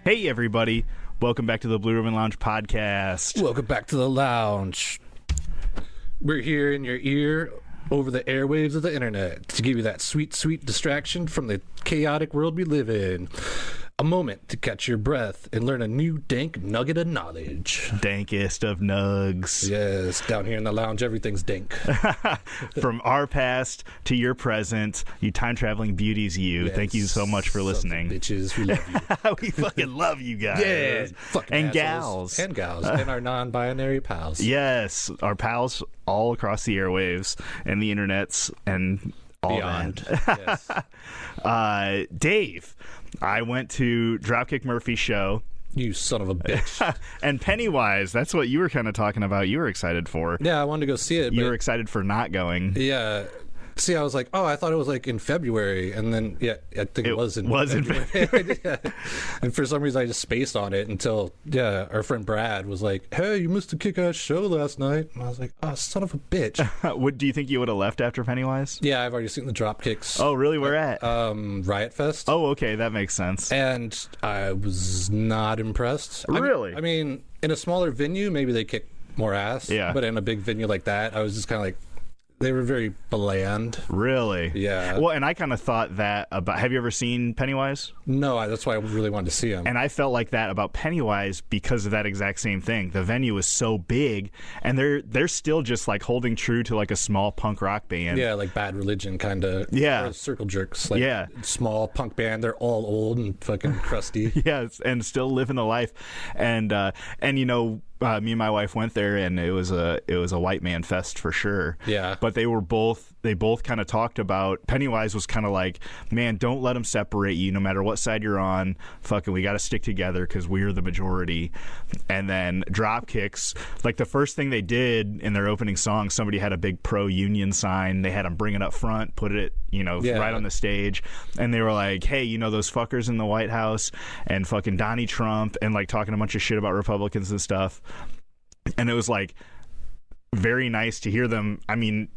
Hey, everybody. Welcome back to the Blue Ribbon Lounge podcast. Welcome back to the lounge. We're here in your ear over the airwaves of the internet to give you that sweet, sweet distraction from the chaotic world we live in. A moment to catch your breath and learn a new dank nugget of knowledge. Dankest of nugs. Yes, down here in the lounge, everything's dank. From our past to your present, you time-traveling beauties, you. Yes. Thank you so much for listening. Bitches, we love you. We fucking love you guys. Yeah, fucking and assholes. And gals. And our non-binary pals. Yes, our pals all across the airwaves and the internets and all beyond. That. Yes. Dave, I went to Dropkick Murphy's show. You son of a bitch. And Pennywise, that's what you were kind of talking about. You were excited for. Yeah, I wanted to go see it. You were excited for not going. Yeah. See, I was like, oh, I thought it was like in February, and then I think it was in February. Yeah. And for some reason, I just spaced on it until our friend Brad was like, "Hey, you missed a kick-ass show last night," and I was like, "Oh, son of a bitch!" Do you think you would have left after Pennywise? Yeah, I've already seen the Dropkicks. Oh, really? Where at? Riot Fest. Oh, okay, that makes sense. And I was not impressed. Really? I mean, in a smaller venue, maybe they kick more ass. Yeah. But in a big venue like that, I was just kind of like. They were very bland. Really? Yeah. Well, and I kind of thought that about... Have you ever seen Pennywise? No, that's why I really wanted to see him. And I felt like that about Pennywise because of that exact same thing. The venue is so big, and they're still just like holding true to like a small punk rock band. Yeah, like Bad Religion kind of. Yeah. Circle Jerks. Like small punk band. They're all old and fucking crusty. Yes, and still living the life. And you know... me and my wife went there, and it was a white man fest for sure. Yeah. But they both kind of talked about, Pennywise was kind of like, man, don't let them separate you no matter what side you're on. Fucking, we got to stick together because we're the majority. And then Dropkicks, like the first thing they did in their opening song, somebody had a big pro-union sign. They had them bring it up front, put it, right on the stage. And they were like, hey, those fuckers in the White House and fucking Donnie Trump and like talking a bunch of shit about Republicans and stuff. And it was like very nice to hear them. I mean,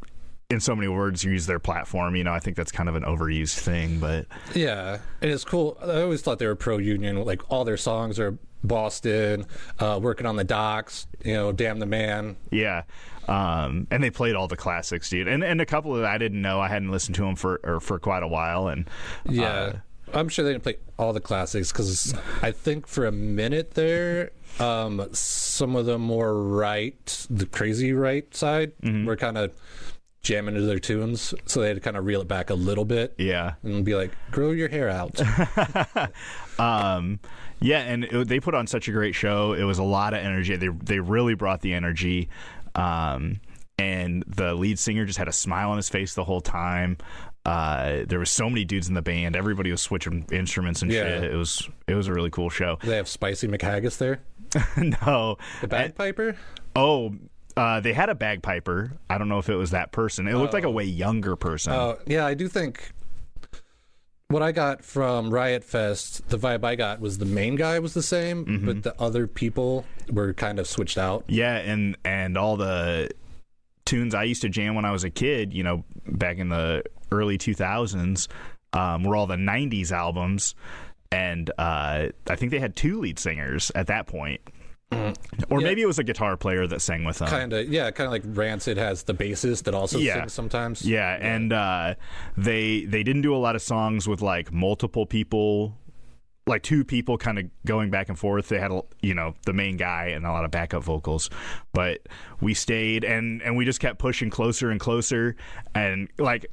in so many words, use their platform. I think that's kind of an overused thing, but yeah, and it's cool. I always thought they were pro-union. Like all their songs are Boston, working on the docks. Damn the man. Yeah, and they played all the classics, dude. And a couple of I didn't know. I hadn't listened to them for quite a while, and yeah. I'm sure they didn't play all the classics because I think for a minute there, some of the more the crazy right side, were kind of jamming into their tunes, so they had to kind of reel it back a little bit. Yeah, and be like, grow your hair out. Yeah, and they put on such a great show. It was a lot of energy. They really brought the energy. And the lead singer just had a smile on his face the whole time. There was so many dudes in the band. Everybody was switching instruments and shit. It was a really cool show. Do they have Spicy McHaggis there? No. The bagpiper? They had a bagpiper. I don't know if it was that person. It looked like a way younger person. Oh, yeah, I do think what I got from Riot Fest, the vibe I got was the main guy was the same, but the other people were kind of switched out. Yeah, and all the tunes I used to jam when I was a kid, back in the early 2000s, were all the 90s albums, and I think they had two lead singers at that point. Or maybe it was a guitar player that sang with them. Kind of like Rancid has the bassist that also sings sometimes. Yeah, and they didn't do a lot of songs with like multiple people, like two people kind of going back and forth. They had the main guy and a lot of backup vocals, but we stayed and we just kept pushing closer and closer, and like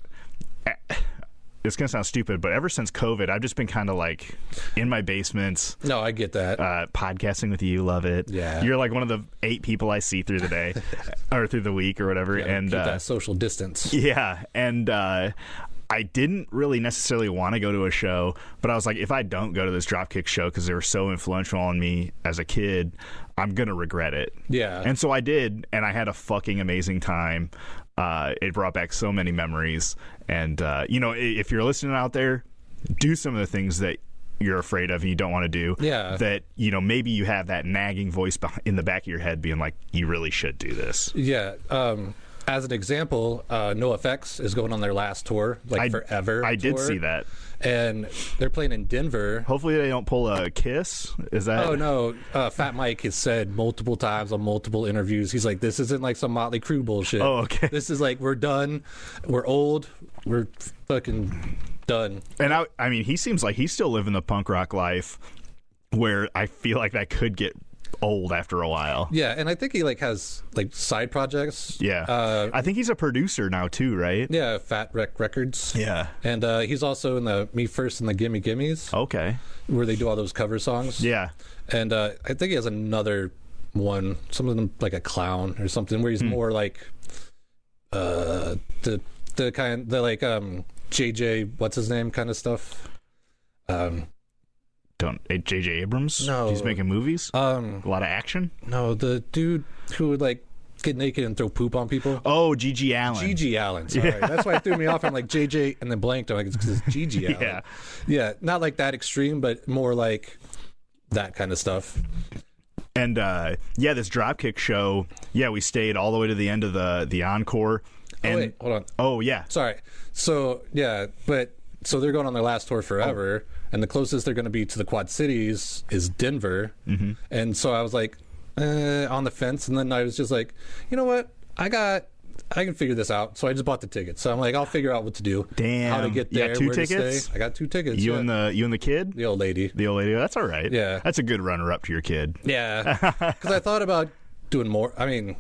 it's gonna sound stupid, but ever since COVID, I've just been kind of like in my basement. No, I get that. Podcasting with you, love it. Yeah, you're like one of the 8 people I see through the day or through the week or whatever. Yeah, and keep that social distance. Yeah, and I didn't really necessarily want to go to a show, but I was like, if I don't go to this Dropkick show because they were so influential on me as a kid, I'm gonna regret it. Yeah, and so I did, and I had a fucking amazing time. It brought back so many memories, and if you're listening out there, do some of the things that you're afraid of and you don't want to do. Yeah, that maybe you have that nagging voice in the back of your head being like, you really should do this. Yeah. as an example, NoFX is going on their last tour, forever. I did tour. see that. And they're playing in Denver. Hopefully they don't pull a Kiss. Is that? Oh no, Fat Mike has said multiple times on multiple interviews. He's like, "This isn't like some Motley Crue bullshit. Oh, okay. This is like we're done. We're old. We're fucking done." And I mean, he seems like he's still living the punk rock life, where I feel like that could get old after a while. Yeah, and I think he like has like side projects. Yeah, I think he's a producer now too, right? Yeah, Fat Wreck Records. Yeah, and he's also in the Me First and the Gimme Gimmes. Okay, where they do all those cover songs. Yeah, and I think he has another one, some of them like a clown or something, where he's more like the like JJ what's his name kind of stuff. J.J. Abrams? No. He's making movies? A lot of action? No, the dude who would like get naked and throw poop on people. Oh, G.G. Allen. G.G. Allen, sorry. Yeah. That's why it threw me off. I'm like, JJ, and then blanked. I'm like, it's because it's G.G. Allen. Yeah. Yeah, not like that extreme, but more like that kind of stuff. And, this Dropkick show, we stayed all the way to the end of the encore. And, wait, hold on. Oh, yeah. Sorry. So, so they're going on their last tour forever. Oh. And the closest they're going to be to the Quad Cities is Denver. Mm-hmm. And so I was like, on the fence. And then I was just like, you know what? I can figure this out. So I just bought the tickets. So I'm like, I'll figure out what to do. Damn. How to get there. You got 2 where tickets? To stay. I got 2 tickets. You and the kid? The old lady. The old lady. That's all right. Yeah. That's a good runner-up to your kid. Yeah. Because I thought about doing more. I mean,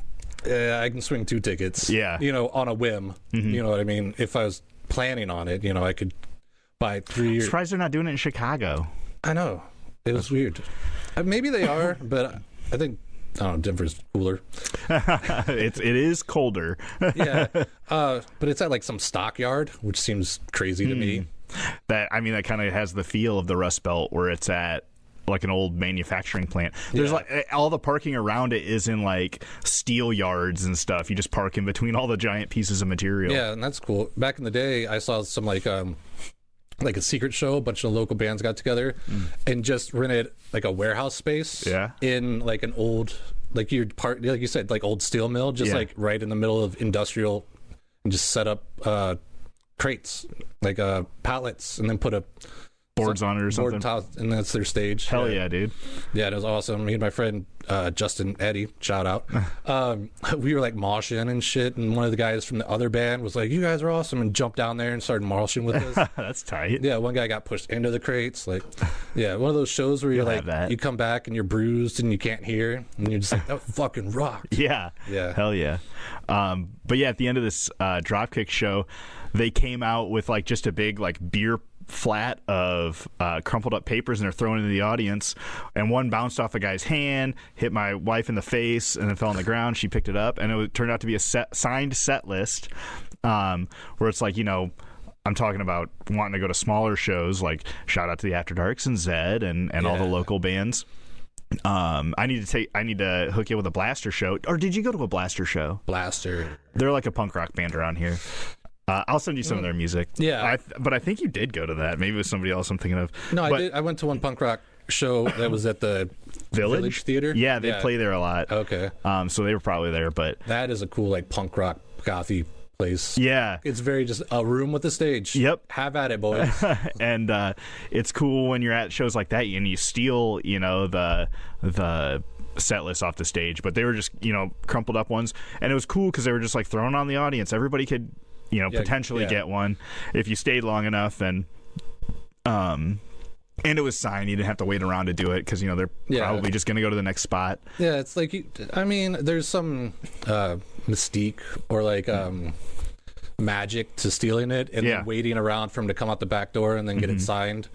I can swing 2 tickets. Yeah. On a whim. Mm-hmm. You know what I mean? If I was planning on it, I could buy 3 years. I'm surprised they're not doing it in Chicago. I know. It was weird. Maybe they are, but I think, I don't know, Denver's cooler. It is colder. Yeah. But it's at like some stockyard, which seems crazy to me. That kind of has the feel of the Rust Belt, where it's at like an old manufacturing plant. There's like all the parking around it is in like steel yards and stuff. You just park in between all the giant pieces of material. Yeah, and that's cool. Back in the day, I saw some like a secret show. A bunch of local bands got together and just rented like a warehouse space. Yeah. In like an old, like you said, like old steel mill, just like right in the middle of industrial, and just set up crates, like pallets, and then put a boards on it or something. And that's their stage. Hell yeah, dude. Yeah, it was awesome. Me and my friend Justin Eddie, shout out. We were like moshing and shit, and one of the guys from the other band was like, "You guys are awesome," and jumped down there and started moshing with us. That's tight. Yeah, one guy got pushed into the crates. Like, yeah, one of those shows where you're like, you come back and you're bruised and you can't hear, and you're just like, that fucking rocked. Yeah. Hell yeah. But yeah, at the end of this Dropkick show, they came out with like just a big like beer flat of crumpled up papers, and they're throwing it in the audience, and one bounced off a guy's hand, hit my wife in the face, and then fell on the ground. She picked it up, and it turned out to be a signed set list, where it's like, I'm talking about wanting to go to smaller shows, like shout out to the After Darks and Zed and all the local bands. I need to hook you with a Blaster show. Or did you go to a Blaster show? Blaster. They're like a punk rock band around here. I'll send you some of their music. Yeah. But I think you did go to that. Maybe it was somebody else I'm thinking of. No, I did. I went to one punk rock show that was at the Village Theater. Yeah, they play there a lot. Okay. So they were probably there, but that is a cool like punk rock gothy place. Yeah. It's very just a room with a stage. Yep. Have at it, boys. And it's cool when you're at shows like that and you steal, the set list off the stage, but they were just crumpled up ones, and it was cool because they were just like thrown on the audience. Everybody could potentially get one if you stayed long enough, and it was signed. You didn't have to wait around to do it because they're probably just going to go to the next spot. Yeah, it's like there's some mystique or like magic to stealing it and then waiting around for him to come out the back door and then get it signed.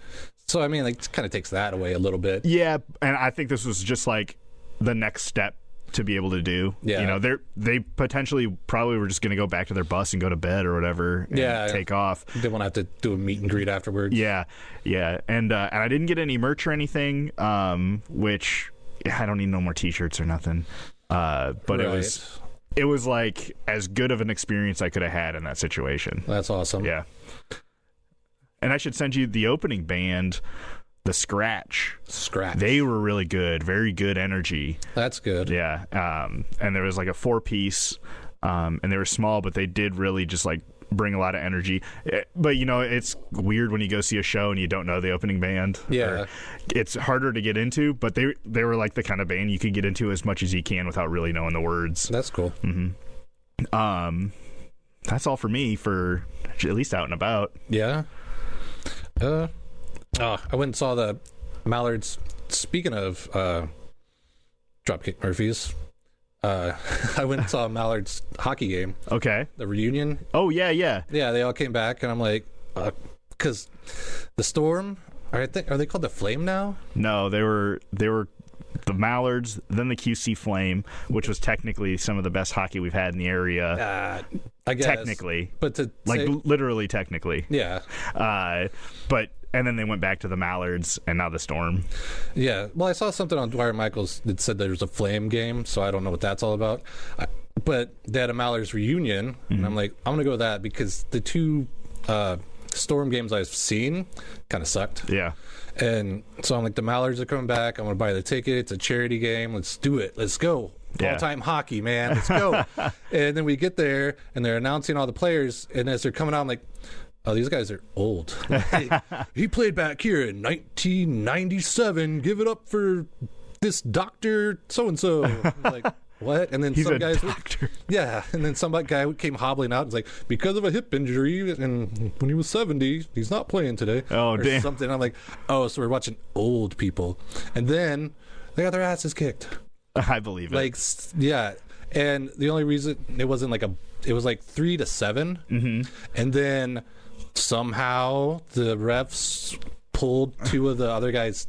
So it kind of takes that away a little bit. Yeah, and I think this was just like the next step to be able to do. Yeah. They potentially probably were just going to go back to their bus and go to bed or whatever and take off. They won't have to do a meet and greet afterwards. Yeah. And I didn't get any merch or anything, which I don't need no more t-shirts or nothing. But it was like as good of an experience I could have had in that situation. That's awesome. Yeah. And I should send you the opening band, the Scratch. They were really good. Very good energy. That's good. Yeah. And there was like a 4-piece and they were small, but they did really just like bring a lot of energy. But it's weird when you go see a show and you don't know the opening band. Yeah, it's harder to get into, but they were like the kind of band you could get into as much as you can without really knowing the words. That's cool. That's all for me for at least out and about. Yeah. I went and saw the Mallards. Speaking of Dropkick Murphys, I went and saw Mallard's hockey game. Okay. The reunion. Oh, yeah. Yeah, they all came back, and I'm like, because the Storm, are they called the Flame now? No, they were the Mallards, then the QC Flame, which was technically some of the best hockey we've had in the area. I guess. Technically. But literally technically. Yeah. And then they went back to the Mallards and now the Storm. Yeah. Well, I saw something on Dwyer Michaels that said there was a Flame game, so I don't know what that's all about. But they had a Mallards reunion, and I'm like, I'm going to go with that because the two Storm games I've seen kind of sucked. Yeah. And so I'm like, the Mallards are coming back. I'm going to buy the ticket. It's a charity game. Let's do it. Let's go. Yeah. All-time hockey, man. Let's go. And then we get there, and they're announcing all the players. And as they're coming out, I'm like, oh, these guys are old. He played back here in 1997. Give it up for this Dr. So-and-so. I'm like, what? And then He's some a guys, doctor. yeah. And then some guy came hobbling out and was like, because of a hip injury, and when he was 70, he's not playing today. Oh, or damn. something. I'm like, oh, so we're watching old people. And then they got their asses kicked. I believe it. Like, yeah. And the only reason it wasn't like it was like 3-7. And then somehow the refs pulled two of the other guys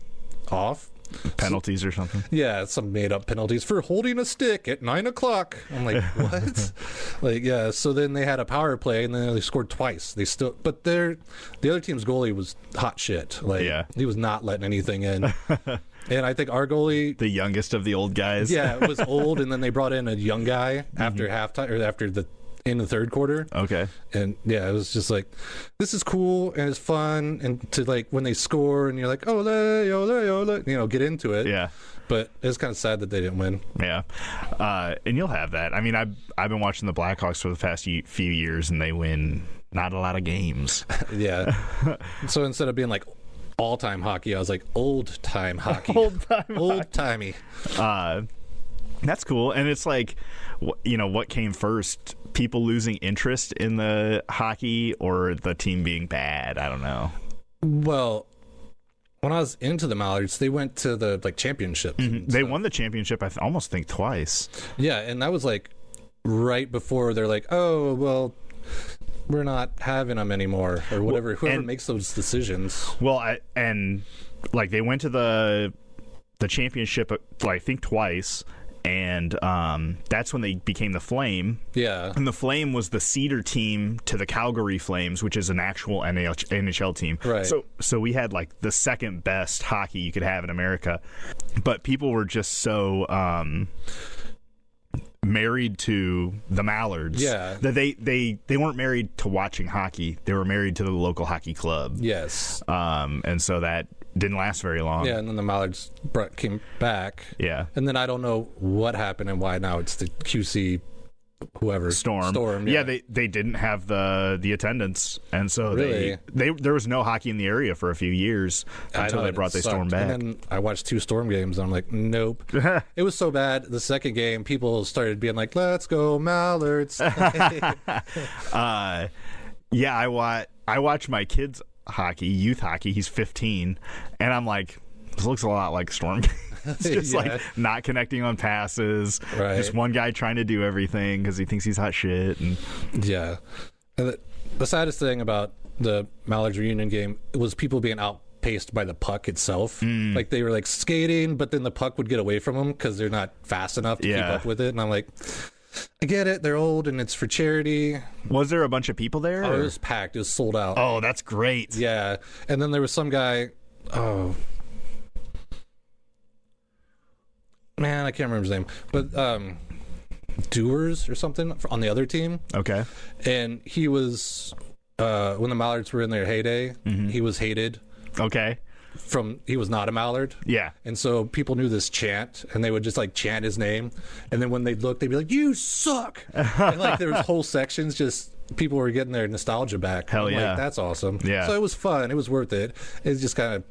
off. Penalties or something. Yeah, some made up penalties for holding a stick at 9:00. I'm like, what? Like, yeah. So then they had a power play, and then they scored twice. But the other team's goalie was hot shit. Like, Yeah. he was not letting anything in. And I think our goalie, The youngest of the old guys. yeah, was old, and then they brought in a young guy after halftime or after in the third quarter. Okay. And yeah, it was just like, this is cool and it's fun, and to like when they score and you're like, ole, ole, ole, get into it. Yeah. But it's kind of sad that they didn't win. Yeah. And you'll have that. I mean, I've been watching the Blackhawks for the past few years, and they win not a lot of games. Yeah. So instead of being like all-time hockey, I was like old-time hockey. Old-timey. That's cool. And it's like, what came first? People losing interest in the hockey or the team being bad? I don't know. Well, when I was into the Mallards, they went to the championships. They won the championship, I almost think twice. Yeah, and that was like right before they're like, oh, well, we're not having them anymore, or whatever. Whoever makes those decisions. Well, they went to the championship, I think twice. And that's when they became the Flame. Yeah. And the Flame was the Cedar team to the Calgary Flames, which is an actual NHL team. Right. So we had like the second best hockey you could have in America. But people were just so married to the Mallards. Yeah. That they weren't married to watching hockey. They were married to the local hockey club. Yes. And so that didn't last very long. Yeah, and then the Mallards came back. Yeah. And then I don't know what happened and why now it's the QC whoever. Storm. Yeah, they didn't have the attendance, and so really? there was no hockey in the area for a few years until they brought the Storm back. And then I watched 2 Storm games, and I'm like, nope. It was so bad. The second game, people started being like, let's go Mallards. Yeah, I watch my kids hockey, youth hockey. He's 15, and I'm like, this looks a lot like Storm. It's just like not connecting on passes. Right. Just one guy trying to do everything because he thinks he's hot shit. And yeah, and the saddest thing about the Mallards reunion game was people being outpaced by the puck itself. Like they were like skating, but then the puck would get away from them because they're not fast enough to keep up with it. And I'm like, I get it. They're old and it's for charity. Was there a bunch of people there? Oh, it was packed. It was sold out. Oh, that's great. Yeah. And then there was some guy. Oh, man, I can't remember his name. But Doers or something on the other team. Okay. And he was, when the Mallards were in their heyday, he was hated. Okay. he was not a mallard. Yeah. And so people knew this chant, and they would just like chant his name. And then when they'd look, they'd be like, "You suck!" And like there was whole sections just people were getting their nostalgia back. Hell I'm yeah. like, that's awesome. Yeah. So it was fun. It was worth it. It's just kind of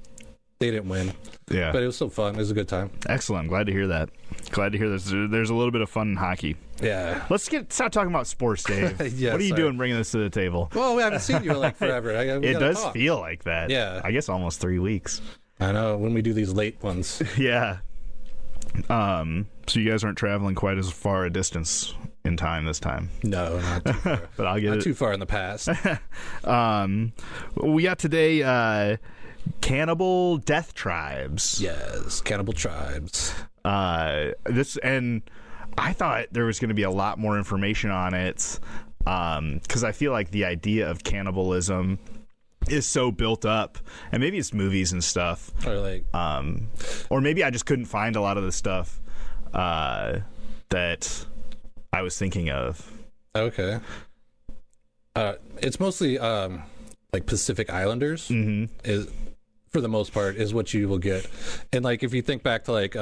they didn't win. Yeah. But it was so fun. It was a good time. Excellent. I'm glad to hear that. Glad to hear this. There's a little bit of fun in hockey. Yeah. Let's start talking about sports, Dave. Yeah, what are you sorry. doing bringing this to the table? Well, we haven't seen you in like forever. It does feel like that. Yeah. I guess almost 3 weeks. I know when we do these late ones. Yeah. So you guys aren't traveling quite as far a distance in time this time. No, not too far. But I'll get not it. too far in the past. We got today Cannibal Death Tribes. Yes, Cannibal Tribes. This, and I thought there was going to be a lot more information on it because I feel like the idea of cannibalism is so built up, and maybe it's movies and stuff, Or like, or maybe I just couldn't find a lot of the stuff that I was thinking of. okay. It's mostly like Pacific Islanders. Mm-hmm. Is for the most part is what you will get, and like if you think back to like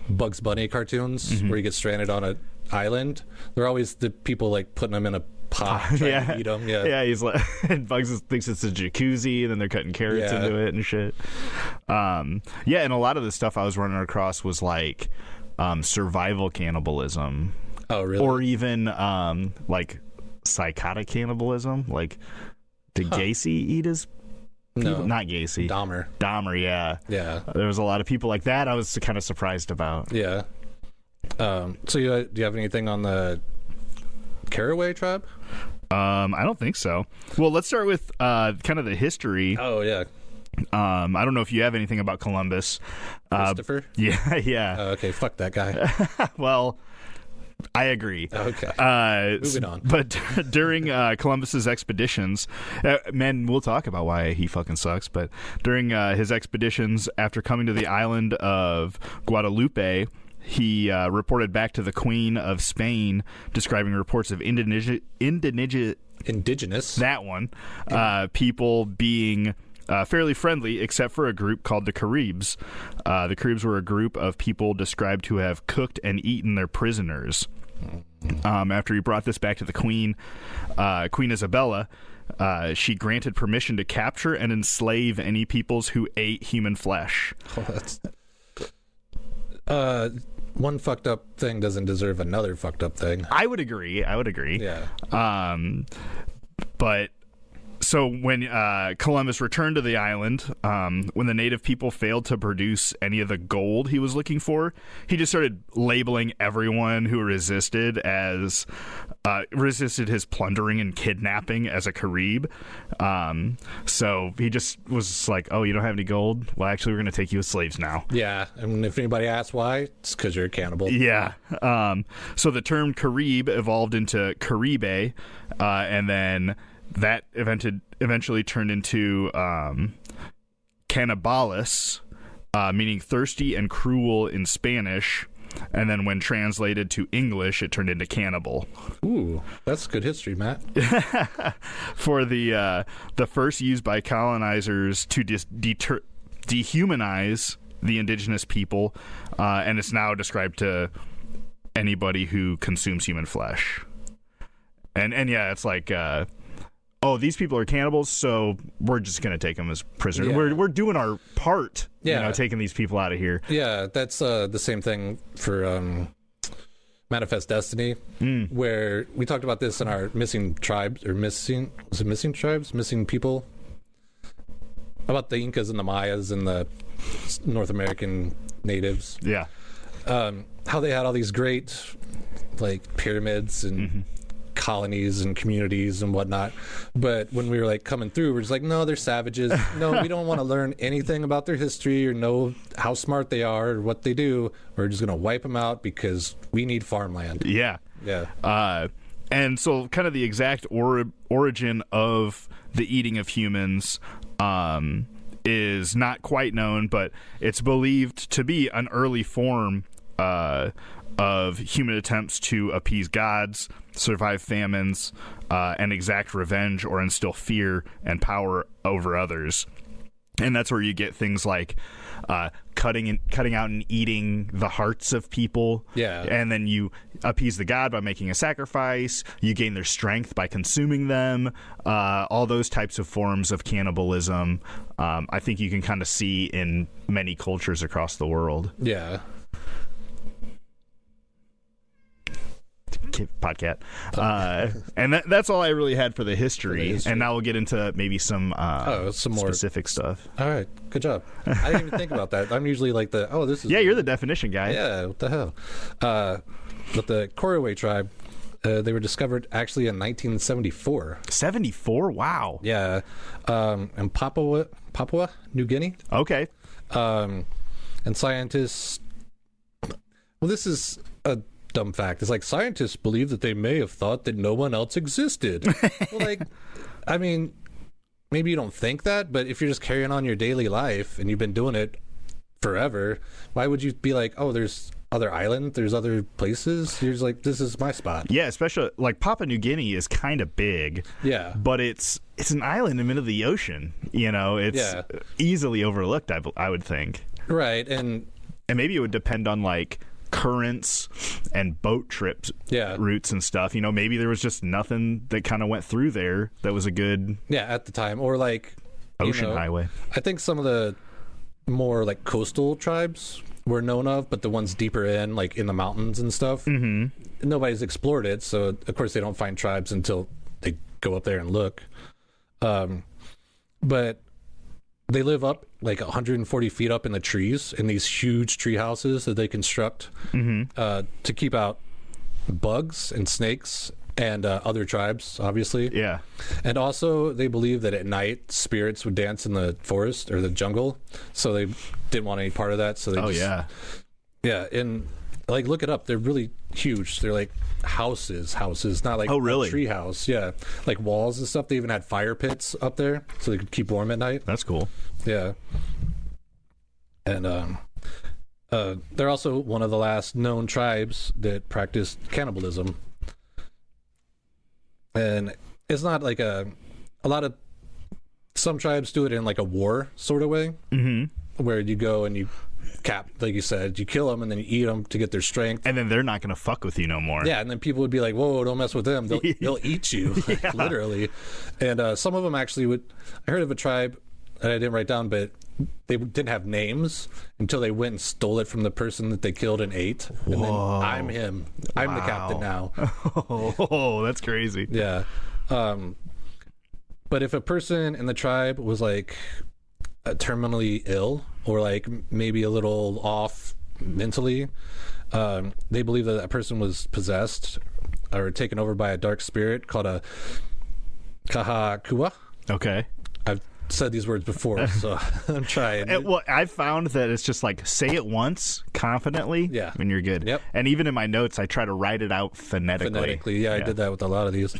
Bugs Bunny cartoons Mm-hmm. where you get stranded on an island, they're always the people like putting them in a pot trying to eat them. Yeah, he's like, and Bugs thinks it's a jacuzzi, and then they're cutting carrots Yeah. into it and shit. Yeah, and a lot of the stuff I was running across was like survival cannibalism, Oh, really? or even like psychotic cannibalism. Like, did Gacy eat his? No, Not Gacy. Dahmer. Yeah. Yeah, There was a lot of people like that. I was kind of surprised about. yeah. So do you have anything on the Caraway tribe? I don't think so. Well, let's start with kind of the history. Oh yeah, I don't know if you have anything about Columbus. Christopher. Yeah. Okay, fuck that guy. Well, I agree. Okay. Moving on. But during Columbus's expeditions, we'll talk about why he fucking sucks. But during his expeditions, after coming to the island of Guadalupe, he reported back to the Queen of Spain, describing reports of indigenous Indigenous. that one people being fairly friendly, except for a group called the Caribs. The Caribs were a group of people described to have cooked and eaten their prisoners. After he brought this back to the Queen Isabella, she granted permission to capture and enslave any peoples who ate human flesh. Oh, that's one fucked up thing doesn't deserve another fucked up thing. I would agree. Yeah. But so when Columbus returned to the island, when the native people failed to produce any of the gold he was looking for, he just started labeling everyone who resisted his plundering and kidnapping as a Carib. So he just was like, "Oh, you don't have any gold? Well, actually, we're going to take you as slaves now." Yeah, and if anybody asks why, it's because you're a cannibal. Yeah. So the term Carib evolved into Caribe, and then that eventually turned into Cannibalis, meaning thirsty and cruel in Spanish. And then when translated to English, it turned into cannibal. Ooh, that's good history, Matt. For the first used by colonizers to dehumanize the indigenous people, and it's now described to anybody who consumes human flesh. And yeah, it's like, these people are cannibals, so we're just gonna take them as prisoners. Yeah. We're doing our part, Yeah. taking these people out of here. Yeah, that's the same thing for Manifest Destiny, where we talked about this in our missing tribes, or missing people, about the Incas and the Mayas and the North American natives. Yeah. How they had all these great like pyramids and colonies and communities and whatnot, but when we were like coming through, we're just like, no, they're savages. No, we don't want to learn anything about their history or know how smart they are or what they do. We're just gonna wipe them out because we need farmland. Yeah. And so kind of the exact origin of the eating of humans is not quite known, but it's believed to be an early form of human attempts to appease gods, survive famines, and exact revenge or instill fear and power over others. And that's where you get things like cutting out and eating the hearts of people. Yeah. And then you appease the god by making a sacrifice. You gain their strength by consuming them. All those types of forms of cannibalism, I think you can kind of see in many cultures across the world. Yeah. Podcat. And that's all I really had for the history. And now we'll get into maybe some more specific stuff. All right, good job. I didn't even think about that. I'm usually like this is... Yeah, you're the definition guy. Yeah, what the hell? But the Koroway tribe, they were discovered actually in 1974. 74? Wow. Yeah. In Papua, New Guinea. Okay. And scientists... Well, this is a dumb fact. It's like scientists believe that they may have thought that no one else existed. Well, like, I mean, maybe you don't think that, but if you're just carrying on your daily life and you've been doing it forever, why would you be like, oh, there's other islands, there's other places? You're just like, this is my spot. Yeah, especially like Papua New Guinea is kind of big. Yeah. But it's an island in the middle of the ocean. You know, it's easily overlooked, I would think. Right. And maybe it would depend on like currents and boat trips routes and stuff. You know, maybe there was just nothing that kind of went through there that was a good at the time, or like ocean highway. I think some of the more like coastal tribes were known of, but the ones deeper in, like in the mountains and stuff, nobody's explored it, so of course they don't find tribes until they go up there and look. But they live up like 140 feet up in the trees in these huge tree houses that they construct to keep out bugs and snakes and other tribes, obviously. Yeah. And also they believe that at night spirits would dance in the forest or the jungle, so they didn't want any part of that. So they yeah. And like, look it up. They're really huge. They're like houses, not like a tree house. Yeah, like walls and stuff. They even had fire pits up there so they could keep warm at night. That's cool. Yeah. And they're also one of the last known tribes that practiced cannibalism. And it's not like some tribes do it in like a war sort of way, where you go and you like you said, you kill them and then you eat them to get their strength, and then they're not going to fuck with you no more. Yeah, and then people would be like, "Whoa, don't mess with them. They'll eat you," like, literally. And some of them actually would. I heard of a tribe that I didn't write down, but they didn't have names until they went and stole it from the person that they killed and ate. And then I'm him. I'm the captain now. Oh, that's crazy. Yeah. But if a person in the tribe was like terminally ill or like maybe a little off mentally, they believe that person was possessed or taken over by a dark spirit called a kahakua. Okay. I've said these words before, so I'm trying. Well, I've found that it's just like say it once confidently, and you're good. Yep. And even in my notes, I try to write it out phonetically. Yeah, I did that with a lot of these.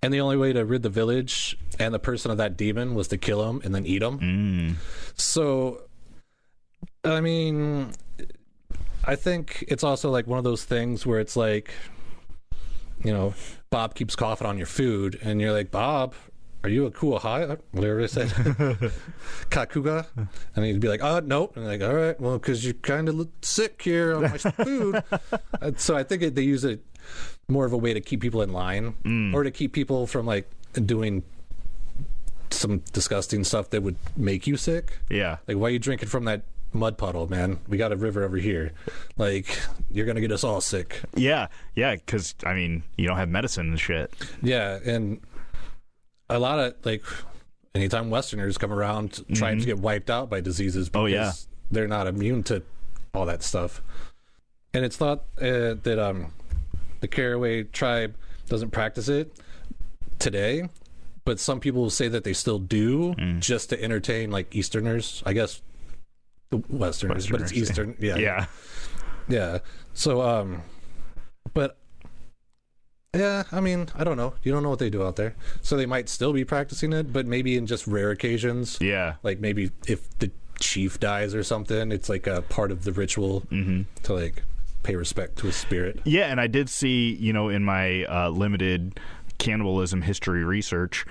And the only way to rid the village and the person of that demon was to kill him and then eat him. So, I mean, I think it's also like one of those things where it's like, you know, Bob keeps coughing on your food, and you're like, Bob, are you a kuahai? Whatever it said. Kakuga? And he'd be like, nope. And like, all right, well, because you kind of look sick here on my food. So I think they use it more of a way to keep people in line or to keep people from like doing some disgusting stuff that would make you sick. Yeah. Like, why are you drinking from that mud puddle, man? We got a river over here. Like, you're going to get us all sick. Yeah. Yeah. Because, I mean, you don't have medicine and shit. Yeah. And a lot of, like, anytime Westerners come around trying to get wiped out by diseases because they're not immune to all that stuff. And it's thought that the Caraway tribe doesn't practice it today, but some people will say that they still do just to entertain, like, Easterners. I guess the Westerners, but it's Eastern. Yeah. So, but yeah, I mean, I don't know. You don't know what they do out there. So they might still be practicing it, but maybe in just rare occasions. Yeah. Like maybe if the chief dies or something, it's like a part of the ritual to like pay respect to a spirit. Yeah, and I did see, you know, in my limited cannibalism history research,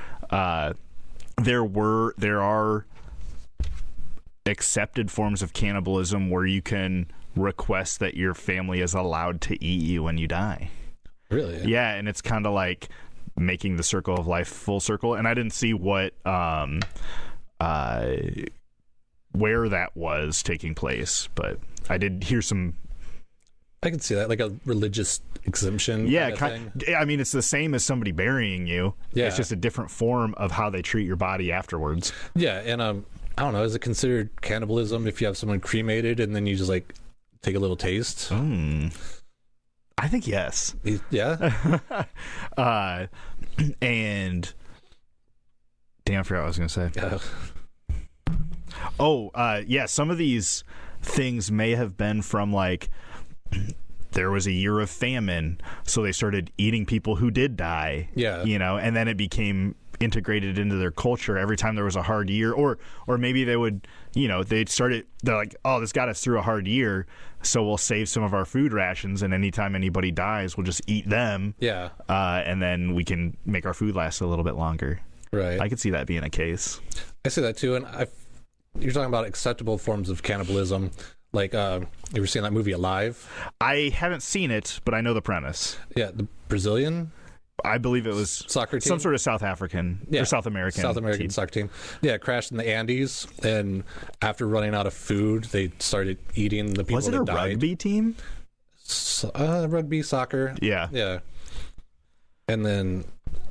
there are accepted forms of cannibalism where you can request that your family is allowed to eat you when you die. Really? Yeah, and it's kind of like making the circle of life full circle. And I didn't see what where that was taking place, but I did hear some. I can see that, like a religious exemption. Yeah, kind of thing. I mean, it's the same as somebody burying you. Yeah. It's just a different form of how they treat your body afterwards. Yeah, and I don't know, is it considered cannibalism if you have someone cremated and then you just like take a little taste? I think yes. Yeah. And damn, I forgot what I was going to say. Yeah, some of these things may have been from like there was a year of famine, so they started eating people who did die. Yeah. And then it became integrated into their culture every time there was a hard year, or maybe they would, they're like, oh, this got us through a hard year, so we'll save some of our food rations, and anytime anybody dies, we'll just eat them. Yeah. And then we can make our food last a little bit longer. Right. I could see that being a case. I see that too, and you're talking about acceptable forms of cannibalism. Like, you ever seen that movie Alive? I haven't seen it, but I know the premise. Yeah, the Brazilian? I believe it was soccer team? Some sort of South African or South American team. Soccer team. Yeah, it crashed in the Andes, and after running out of food, they started eating the people that died. Was it a rugby team? Rugby, soccer. Yeah. Yeah. And then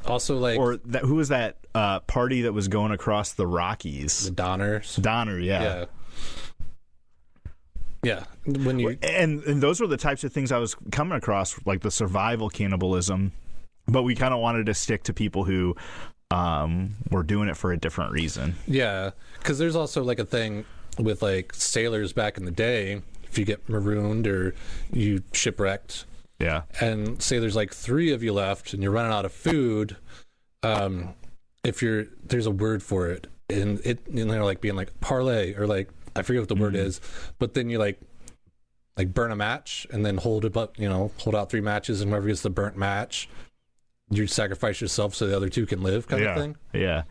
also like... Or who was that party that was going across the Rockies? The Donners. Donner, yeah. Yeah. Yeah, when you and those were the types of things I was coming across, like the survival cannibalism, but we kind of wanted to stick to people who were doing it for a different reason. Yeah, because there's also like a thing with like sailors back in the day. If you get marooned or you shipwrecked, yeah, and say there's like 3 of you left and you're running out of food, there's a word for it, and they're like being like parlay or like. I forget what the word is, but then you like burn a match and then hold it up, hold out 3 matches, and whoever gets the burnt match, you sacrifice yourself so the other 2 can live, kind of thing. Yeah.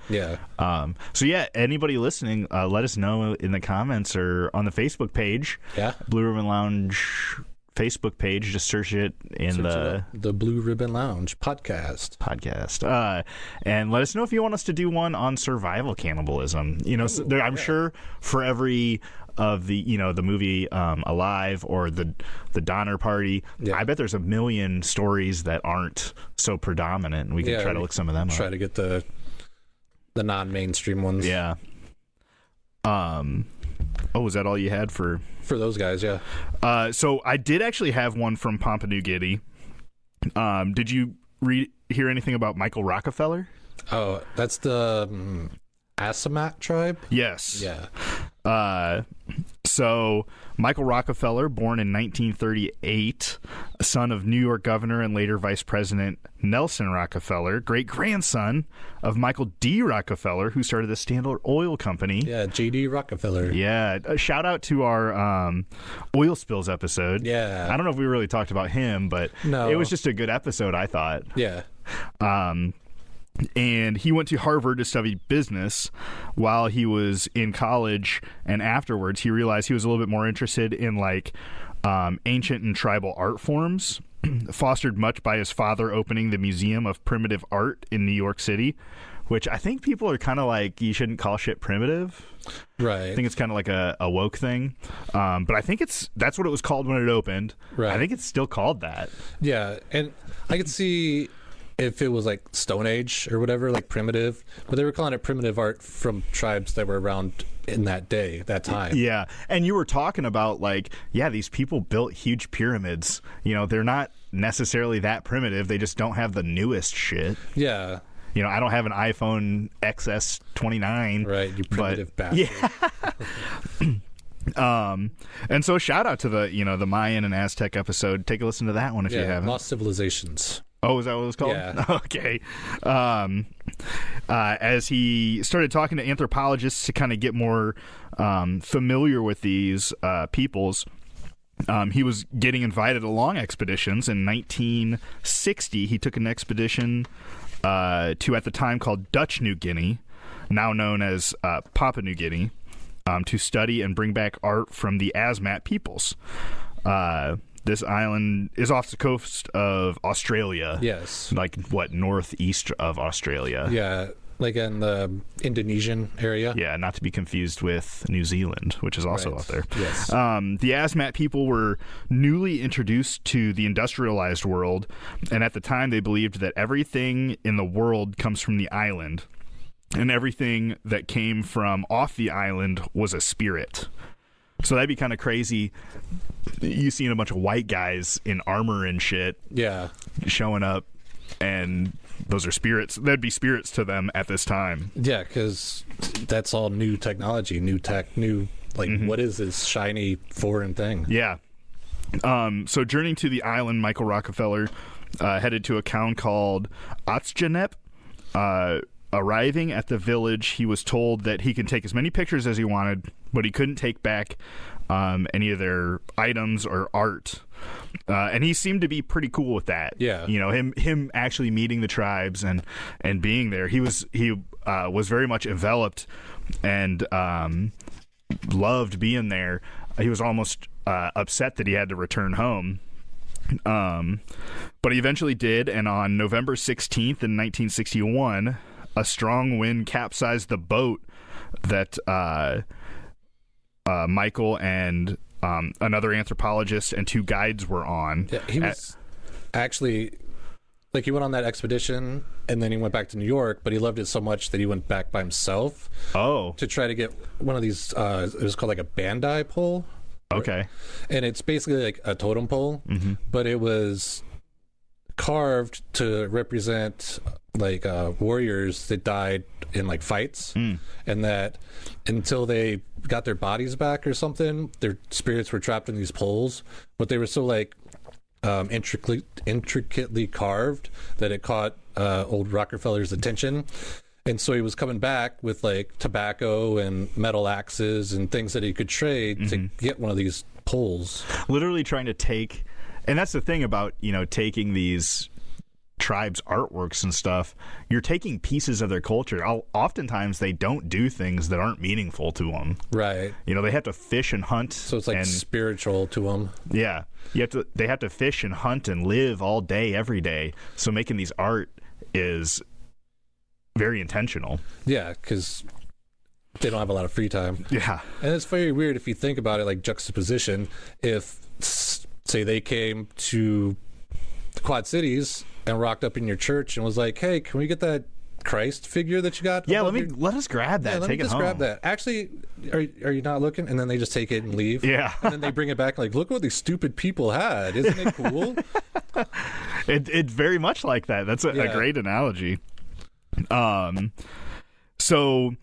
So yeah, anybody listening, let us know in the comments or on the Facebook page. Yeah. Blue Ribbon Lounge Facebook page. Just search it in the Blue Ribbon Lounge podcast. And let us know if you want us to do one on survival cannibalism. I'm sure for every of the the movie Alive or the Donner Party, I bet there's a million stories that aren't so predominant, and we can try to look some of them up. Try to get the non-mainstream ones. Yeah. Was that all you had for those guys? Yeah. So I did actually have one from Papua New Guinea. Did you hear anything about Michael Rockefeller? Oh, that's the Assamat tribe? Yes. Yeah. So Michael Rockefeller, born in 1938, son of New York governor and later Vice President Nelson Rockefeller, great-grandson of Michael D. Rockefeller, who started the Standard Oil Company. Yeah, J.D. Rockefeller. Yeah. A shout out to our oil spills episode. Yeah. I don't know if we really talked about him, but it was just a good episode, I thought. Yeah. And he went to Harvard to study business. While he was in college and afterwards, he realized he was a little bit more interested in like ancient and tribal art forms, fostered much by his father opening the Museum of Primitive Art in New York City, which I think people are kind of like, you shouldn't call shit primitive. Right. I think it's kind of like a woke thing. But I think that's what it was called when it opened. Right. I think it's still called that. Yeah. And I could see if it was like Stone Age or whatever, like primitive, but they were calling it primitive art from tribes that were around in that day, that time. Yeah. And you were talking about like, these people built huge pyramids. They're not necessarily that primitive. They just don't have the newest shit. Yeah. I don't have an iPhone XS29. Right. You primitive bastard. Yeah. And so shout out to the Mayan and Aztec episode. Take a listen to that one if you haven't. Lost Civilizations. Oh, is that what it was called? Yeah. Okay. As he started talking to anthropologists to kind of get more familiar with these peoples, he was getting invited along expeditions. In 1960, he took an expedition to, at the time, called Dutch New Guinea, now known as Papua New Guinea, to study and bring back art from the Asmat peoples. This island is off the coast of Australia. Yes. Like, northeast of Australia. Yeah, like in the Indonesian area. Yeah, not to be confused with New Zealand, which is also out there. Yes. The Asmat people were newly introduced to the industrialized world, and at the time they believed that everything in the world comes from the island, and everything that came from off the island was a spirit. So that'd be kind of crazy. You seeing a bunch of white guys in armor and shit showing up, and those are spirits. That'd be spirits to them at this time. Yeah, because that's all new technology, new tech, new, what is this shiny foreign thing? Yeah. So journeying to the island, Michael Rockefeller headed to a town called Otsjanep. Arriving at the village, he was told that he could take as many pictures as he wanted, but he couldn't take back any of their items or art. And he seemed to be pretty cool with that. Yeah. You know, him actually meeting the tribes and being there. He was very much enveloped and loved being there. He was almost upset that he had to return home. But he eventually did, and on November 16th in 1961, a strong wind capsized the boat that Michael and another anthropologist and 2 guides were on. Yeah, he was actually, he went on that expedition, and then he went back to New York, but he loved it so much that he went back by himself. Oh. To try to get one of these, it was called a Bandai pole. Okay. And it's basically like a totem pole, but it was carved to represent warriors that died in fights, and that until they got their bodies back or something, their spirits were trapped in these poles, but they were so intricately carved that it caught old Rockefeller's attention. And so he was coming back with tobacco and metal axes and things that he could trade to get one of these poles. Literally trying to take, and that's the thing about, taking these tribes' artworks and stuff. You're taking pieces of their culture. Oftentimes they don't do things that aren't meaningful to them. Right. They have to fish and hunt. So it's spiritual to them. Yeah. They have to fish and hunt and live all day, every day. So making these art is very intentional. Yeah, because they don't have a lot of free time. Yeah. And it's very weird if you think about it, juxtaposition. If, say, they came to the Quad Cities and rocked up in your church and was like, hey, can we get that Christ figure that you got? Yeah, let us grab that. Take it home. Grab that. Actually, are you not looking? And then they just take it and leave. Yeah. And then they bring it back look what these stupid people had. Isn't it cool? It's very much like that. That's a great analogy. So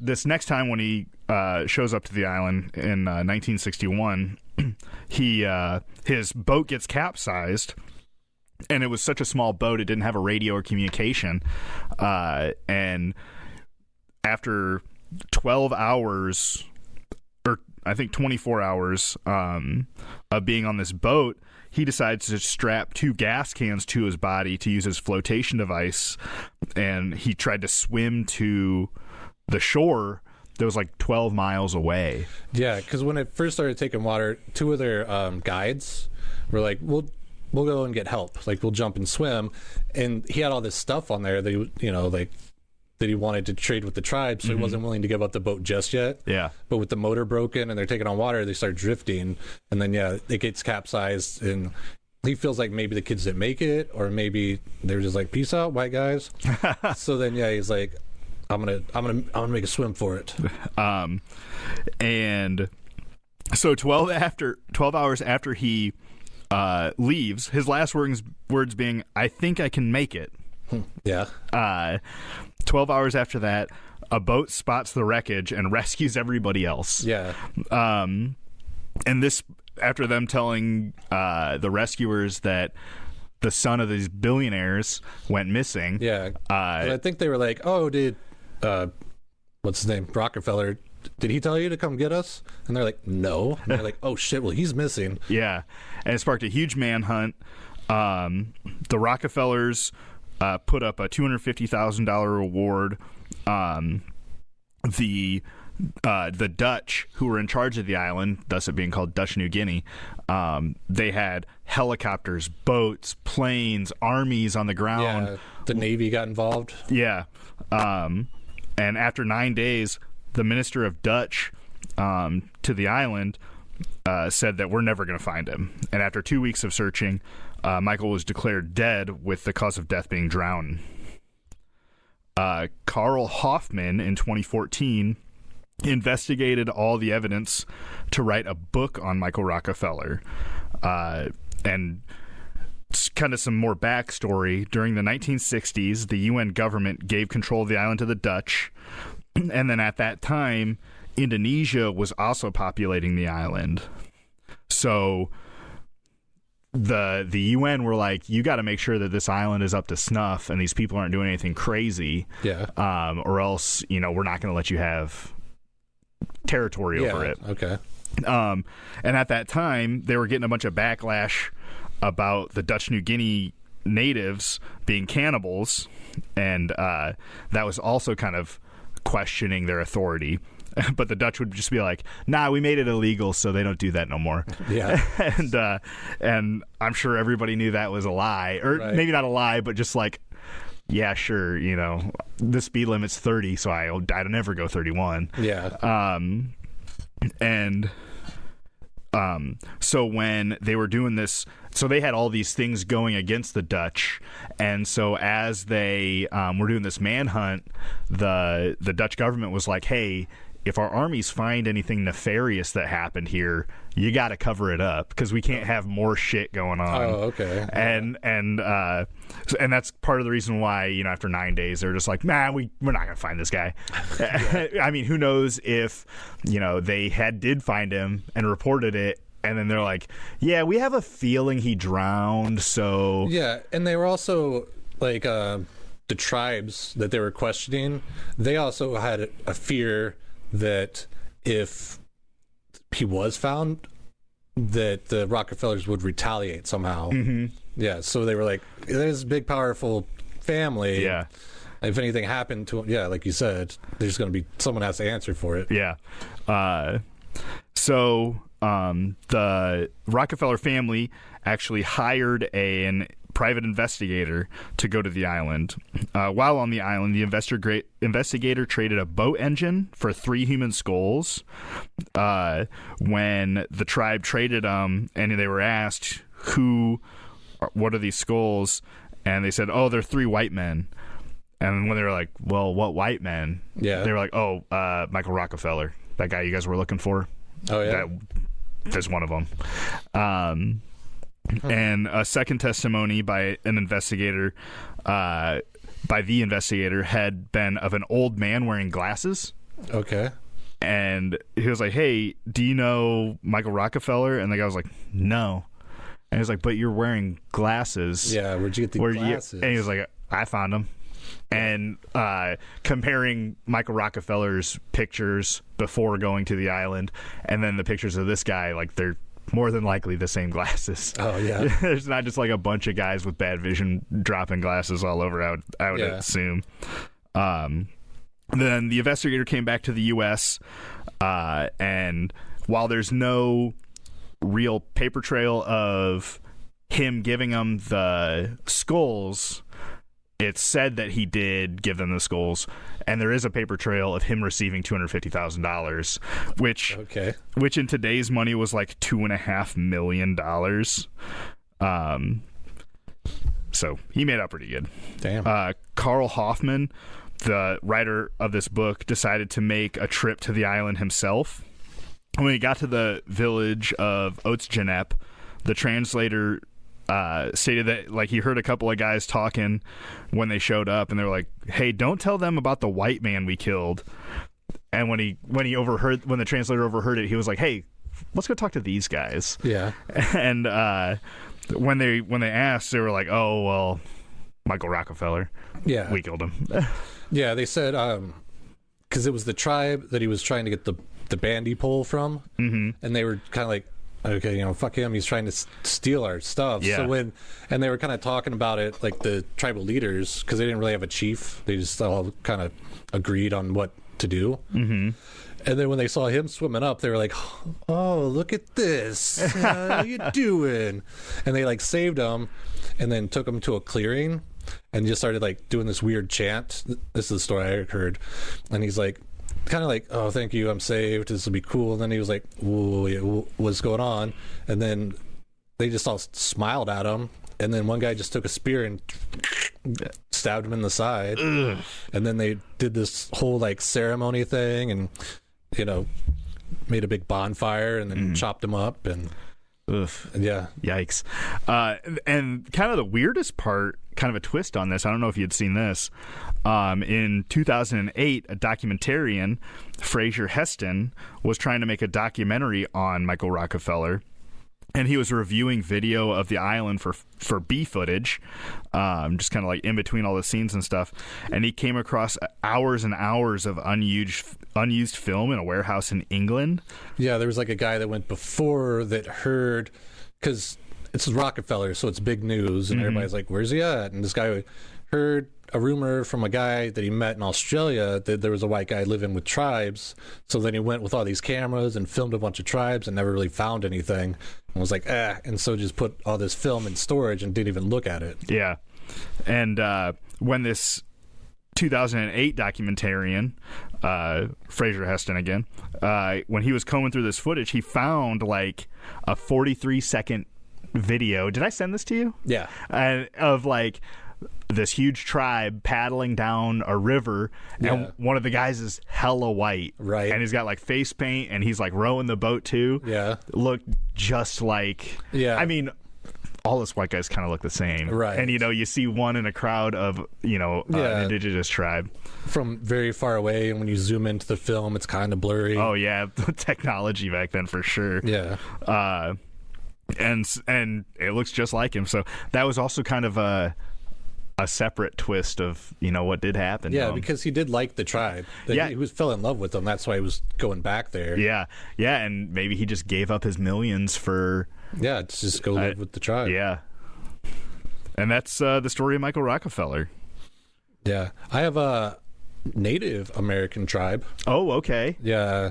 this next time when he shows up to the island in 1961, his boat gets capsized, and it was such a small boat it didn't have a radio or communication. And after 12 hours, or I think 24 hours of being on this boat, he decides to strap 2 gas cans to his body to use as flotation device, and he tried to swim to the shore that was 12 miles away. Yeah, because when it first started taking water, 2 of their guides were like, we'll go and get help. We'll jump and swim. And he had all this stuff on there that he wanted to trade with the tribe, so he wasn't willing to give up the boat just yet. Yeah. But with the motor broken and they're taking on water, they start drifting, and then it gets capsized, and he feels like maybe the kids didn't make it, or maybe they're just peace out, white guys. So then he's like, I'm gonna make a swim for it. And so 12 hours after he leaves, his last words being, "I think I can make it." Yeah. 12 hours after that, a boat spots the wreckage and rescues everybody else. Yeah. And this, after them telling the rescuers that the son of these billionaires went missing. Yeah. I think they were like, oh, did, what's his name? Rockefeller. Did he tell you to come get us? And they're like, no. And they're like, oh, shit, well, he's missing. Yeah. And it sparked a huge manhunt. The Rockefellers put up a $250,000 reward. The Dutch, who were in charge of the island, thus it being called Dutch New Guinea, they had helicopters, boats, planes, armies on the ground. Yeah, the Navy got involved. Yeah. And after 9 days, the minister of Dutch to the island said that we're never going to find him. And after 2 weeks of searching, Michael was declared dead, with the cause of death being drowning. Carl Hoffman in 2014 investigated all the evidence to write a book on Michael Rockefeller. And kind of some more backstory. During the 1960s, the UN government gave control of the island to the Dutch. And then at that time, Indonesia was also populating the island. So the UN were like, you got to make sure that this island is up to snuff and these people aren't doing anything crazy. Yeah. Or else, we're not going to let you have territory over it. Okay. And at that time, they were getting a bunch of backlash about the Dutch New Guinea natives being cannibals, and that was also kind of questioning their authority. But the Dutch would just be like, nah, we made it illegal, so they don't do that no more. Yeah. And I'm sure everybody knew that was a lie, or maybe not a lie, but just like, yeah, sure, the speed limit's 30, so I'd never go 31. Yeah. So when they were doing this, so they had all these things going against the Dutch, and so as they were doing this manhunt, the Dutch government was like, hey, if our armies find anything nefarious that happened here, you got to cover it up, because we can't have more shit going on. Oh, okay. And that's part of the reason why, after 9 days, they're just like, man, we're not gonna find this guy. I mean, who knows if they did find him and reported it, and then they're like, yeah, we have a feeling he drowned. So yeah, and they were also like the tribes that they were questioning, they also had a fear that if he was found, that the Rockefellers would retaliate somehow. Mm-hmm. Yeah, so they were like, there's a big, powerful family. Yeah. If anything happened to him, yeah, like you said, there's going to be someone has to answer for it. Yeah. So the Rockefeller family actually hired a private investigator to go to the island. While on the island, the investigator traded a boat engine for 3 human skulls. When the tribe traded them, and they were asked, what are these skulls? And they said, oh, they're 3 white men. And when they were like, well, what white men? Yeah. They were like, oh, Michael Rockefeller, that guy you guys were looking for. Oh, yeah. There's one of them. And a second testimony by an investigator, had been of an old man wearing glasses. Okay. And he was like, hey, do you know Michael Rockefeller? And the guy was like, no. And he was like, but you're wearing glasses. Yeah, where'd you get the glasses? And he was like, I found them. And comparing Michael Rockefeller's pictures before going to the island and then the pictures of this guy, like, they're more than likely the same glasses. Oh, yeah. There's not just like a bunch of guys with bad vision dropping glasses all over, I would assume. Then the investigator came back to the U.S., and while there's no real paper trail of him giving them the skulls, it's said that he did give them the skulls, and there is a paper trail of him receiving $250,000, which in today's money was like $2.5 million. So he made out pretty good. Damn. Carl Hoffman, the writer of this book, decided to make a trip to the island himself. When he got to the village of Otsjanep, the translator stated that, like, he heard a couple of guys talking when they showed up, and they were like, hey, don't tell them about the white man we killed. And when the translator overheard it, he was like, hey, let's go talk to these guys. Yeah. And when they asked, they were like, oh, well, Michael Rockefeller. Yeah. We killed him. Yeah, they said because it was the tribe that he was trying to get the bandy pole from, mm-hmm. and they were kind of like okay, fuck him. He's trying to steal our stuff. Yeah. And they were kind of talking about it, like the tribal leaders, because they didn't really have a chief. They just all kind of agreed on what to do. Mm-hmm. And then when they saw him swimming up, they were like, "Oh, look at this! How you doing?" And they like saved him, and then took him to a clearing, and just started like doing this weird chant. This is the story I heard, and he's like, kind of like, "Oh, thank you, I'm saved. This will be cool." And then he was like, "Whoa, what's going on?" And then they just all smiled at him. And then one guy just took a spear and stabbed him in the side. Ugh. And then they did this whole like ceremony thing, and made a big bonfire, and then chopped him up, and yeah, yikes. And kind of the weirdest part, kind of a twist on this, I don't know if you'd seen this, in 2008, a documentarian, Fraser Heston, was trying to make a documentary on Michael Rockefeller. And he was reviewing video of the island for B footage, just kind of like in between all the scenes and stuff. And he came across hours and hours of unused film in a warehouse in England. Yeah, there was like a guy that went before that heard, because it's Rockefeller, so it's big news, and everybody's like, "Where's he at?" And this guy heard a rumor from a guy that he met in Australia that there was a white guy living with tribes. So then he went with all these cameras and filmed a bunch of tribes and never really found anything, and was like, and so just put all this film in storage and didn't even look at it. Yeah. And when this 2008 documentarian, Fraser Heston again, when he was combing through this footage, he found like a 43-second video. Did I send this to you? Yeah. Of like this huge tribe paddling down a river, and one of the guys is hella white, right? And he's got like face paint, and he's like rowing the boat too. Yeah, looked just like. Yeah, I mean, all those white guys kind of look the same, right? And you see one in a crowd of an indigenous tribe from very far away, and when you zoom into the film, it's kind of blurry. Oh yeah, the technology back then for sure. Yeah. And it looks just like him. So that was also kind of a separate twist of what did happen. Yeah, because he did like the tribe. He fell in love with them. That's why he was going back there. Yeah, and maybe he just gave up his millions for to just go live with the tribe. Yeah, and that's the story of Michael Rockefeller. Yeah, I have a Native American tribe. Oh, okay. Yeah,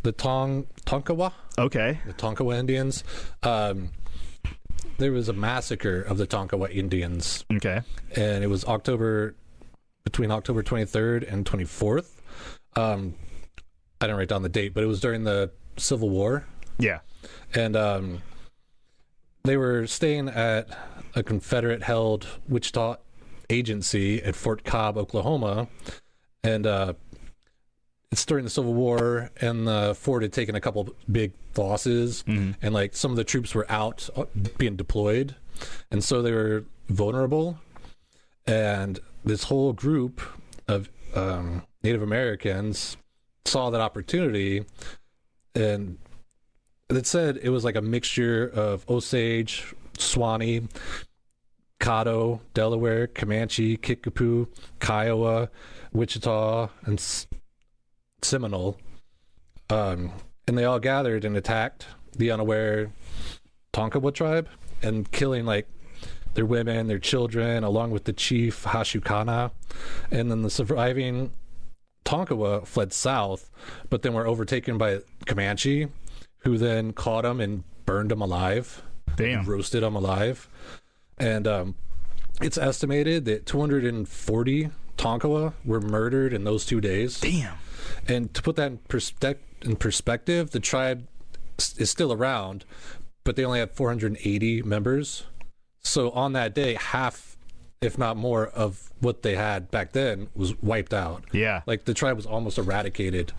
the Tonkawa. Okay, the Tonkawa Indians. There was a massacre of the Tonkawa Indians. Okay. And it was between October 23rd and 24th. I didn't write down the date, but it was during the Civil War. Yeah. And they were staying at a Confederate-held Wichita agency at Fort Cobb, Oklahoma. And it's during the Civil War, and the fort had taken a couple big losses, and like some of the troops were out being deployed, and so they were vulnerable. And this whole group of Native Americans saw that opportunity, and it said it was like a mixture of Osage, Swanee, Caddo, Delaware, Comanche, Kickapoo, Kiowa, Wichita, and Seminole, and they all gathered and attacked the unaware Tonkawa tribe, and killing like their women, their children, along with the chief Hashukana. And then the surviving Tonkawa fled south, but then were overtaken by Comanche, who then caught them and burned them alive. Damn. Roasted them alive. And it's estimated that 240 Tonkawa were murdered in those 2 days. Damn. And to put that in perspective, the tribe is still around, but they only have 480 members. So on that day, half, if not more, of what they had back then was wiped out. Yeah. Like the tribe was almost eradicated.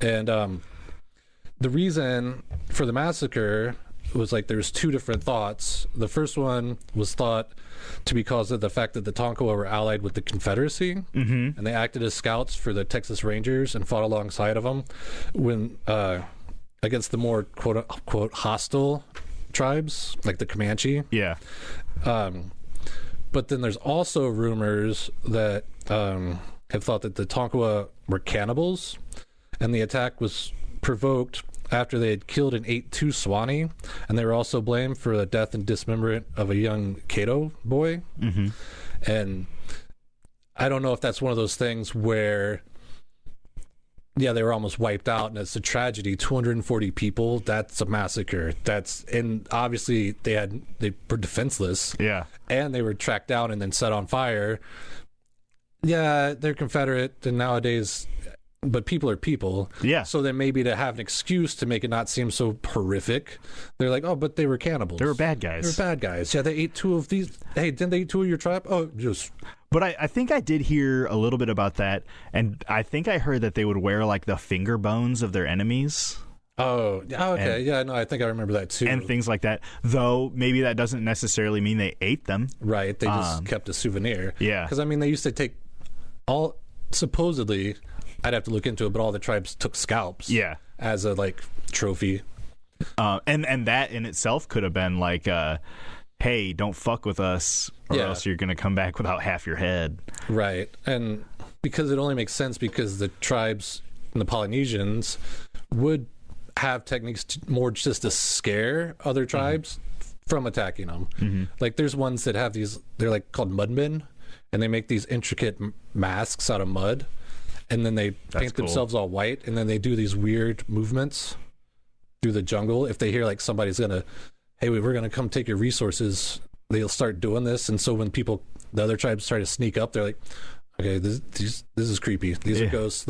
And the reason for the massacre was like there's two different thoughts. The first one was thought to be because of the fact that the Tonkawa were allied with the Confederacy, and they acted as scouts for the Texas Rangers and fought alongside of them when against the more quote unquote hostile tribes like the Comanche. Yeah. But then there's also rumors that have thought that the Tonkawa were cannibals, and the attack was provoked after they had killed and ate 2 Swanee, and they were also blamed for the death and dismemberment of a young Cato boy. Mm-hmm. And I don't know if that's one of those things where, yeah, they were almost wiped out, and it's a tragedy. 240 people, that's a massacre. And obviously they were defenseless. Yeah. And they were tracked down and then set on fire. Yeah, they're Confederate, and nowadays, but people are people. Yeah. So then maybe to have an excuse to make it not seem so horrific, they're like, oh, but they were cannibals. They were bad guys. They were bad guys. Yeah, they ate 2 of these. Hey, didn't they eat 2 of your tribe? Oh, just... But I think I did hear a little bit about that, and I think I heard that they would wear like the finger bones of their enemies. Oh, okay. Yeah, no, I think I remember that too. And things like that. Though maybe that doesn't necessarily mean they ate them. Right. They just kept a souvenir. Yeah. Because, I mean, they used to take all, supposedly, I'd have to look into it, but all the tribes took scalps. Yeah. As a, like, trophy. And that in itself could have been like, hey, don't fuck with us, or else you're going to come back without half your head. Right. And because it only makes sense because the tribes and the Polynesians would have techniques more just to scare other tribes from attacking them. Mm-hmm. Like there's ones that have these, they're like called mudmen, and they make these intricate masks out of mud, and then they paint themselves all white, and then they do these weird movements through the jungle. If they hear like somebody's gonna, hey, we're gonna come take your resources, they'll start doing this. And so when the other tribes try to sneak up, they're like, okay, this is creepy. These are ghosts.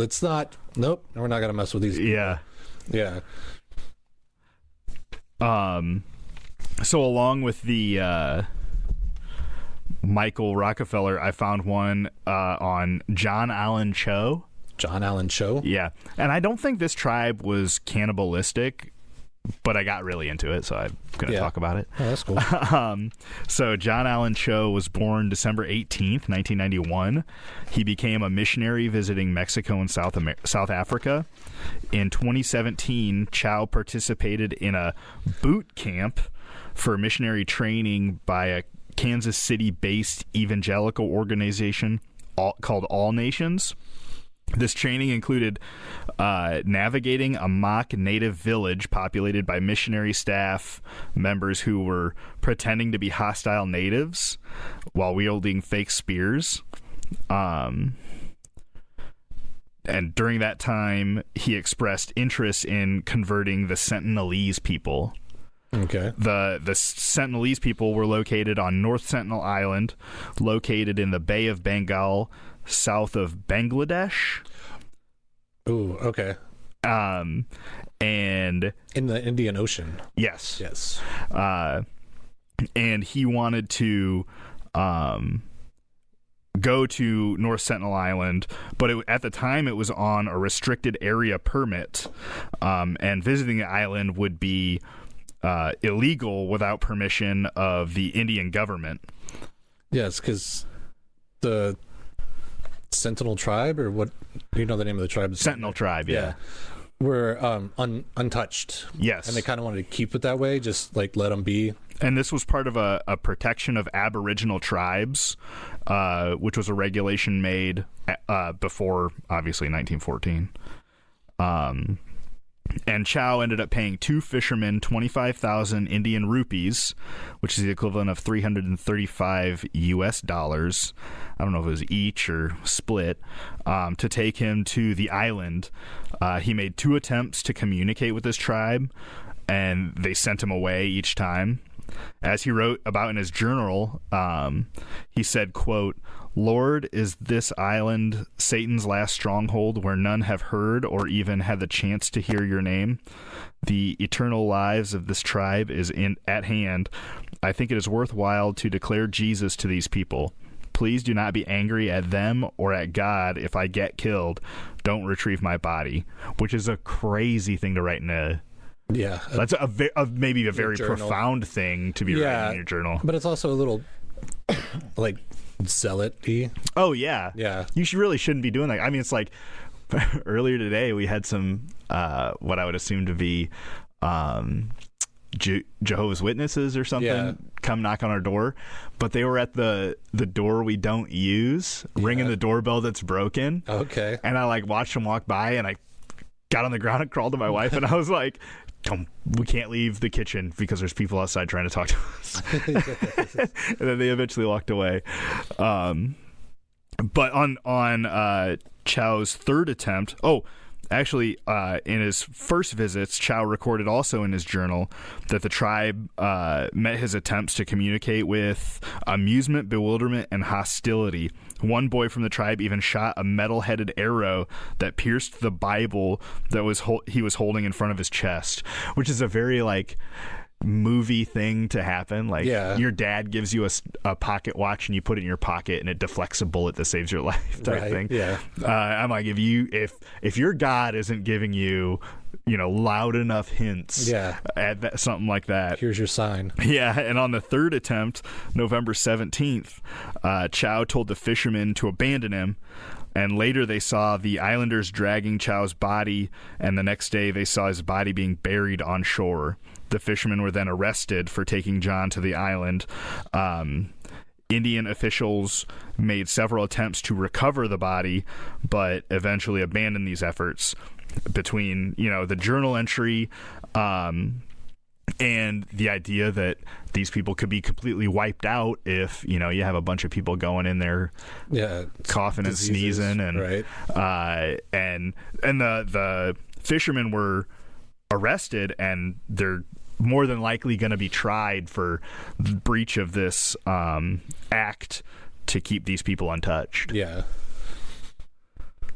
Nope, we're not gonna mess with these people. Yeah. So along with the Michael Rockefeller, I found one on John Allen Cho. John Allen Cho? Yeah. And I don't think this tribe was cannibalistic, but I got really into it, so I'm going to talk about it. Oh, that's cool. So John Allen Cho was born December 18th, 1991. He became a missionary visiting Mexico and South Africa. In 2017, Chow participated in a boot camp for missionary training by a Kansas City-based evangelical organization called All Nations. This training included navigating a mock native village populated by missionary staff members who were pretending to be hostile natives while wielding fake spears. And during that time, he expressed interest in converting the Sentinelese people. Okay. The Sentinelese people were located on North Sentinel Island, located in the Bay of Bengal, south of Bangladesh. Ooh, okay. And in the Indian Ocean. Yes. And he wanted to go to North Sentinel Island, but at the time it was on a restricted area permit, and visiting the island would be illegal without permission of the Indian government. Yes, because the Sentinel tribe, or what? Do you know the name of the tribe? Sentinel tribe, yeah. Were untouched. Yes. And they kind of wanted to keep it that way, just like let them be. And this was part of a protection of Aboriginal tribes, which was a regulation made before, obviously, 1914. And Chow ended up paying 2 fishermen 25,000 Indian rupees, which is the equivalent of 335 US dollars. I don't know if it was each or split, to take him to the island. He made 2 attempts to communicate with this tribe, and they sent him away each time. As he wrote about in his journal, he said, quote, "Lord, is this island Satan's last stronghold where none have heard or even had the chance to hear your name? The eternal lives of this tribe is at hand. I think it is worthwhile to declare Jesus to these people. Please do not be angry at them or at God if I get killed. Don't retrieve my body," which is a crazy thing to write in a... Yeah. That's maybe a very profound thing to be writing in your journal. But it's also a little, like, zealot-y. Oh, yeah. Yeah. You really shouldn't be doing that. I mean, it's like earlier today we had some, what I would assume to be Jehovah's Witnesses or something come knock on our door. But they were at the door we don't use, ringing the doorbell that's broken. Okay. And I, like, watched them walk by, and I got on the ground and crawled to my wife, and I was like, we can't leave the kitchen because there's people outside trying to talk to us. And then they eventually walked away. But on Chow's third attempt, actually, in his first visits, Chow recorded also in his journal that the tribe met his attempts to communicate with amusement, bewilderment, and hostility. One boy from the tribe even shot a metal-headed arrow that pierced the Bible that he was holding in front of his chest, which is a very movie thing to happen. Your dad gives you a pocket watch and you put it in your pocket and it deflects a bullet that saves your life type thing. Yeah. I'm like, if your God isn't giving you loud enough hints at something like that, here's your sign. Yeah. And on the third attempt, November 17th, Chow told the fishermen to abandon him. And later they saw the islanders dragging Chow's body, and the next day they saw his body being buried on shore. The fishermen were then arrested for taking John to the island. Indian officials made several attempts to recover the body, but eventually abandoned these efforts. Between the journal entry and the idea that these people could be completely wiped out if you have a bunch of people going in there coughing and sneezing, and and the fishermen were arrested, and they're more than likely going to be tried for breach of this act to keep these people untouched. Yeah,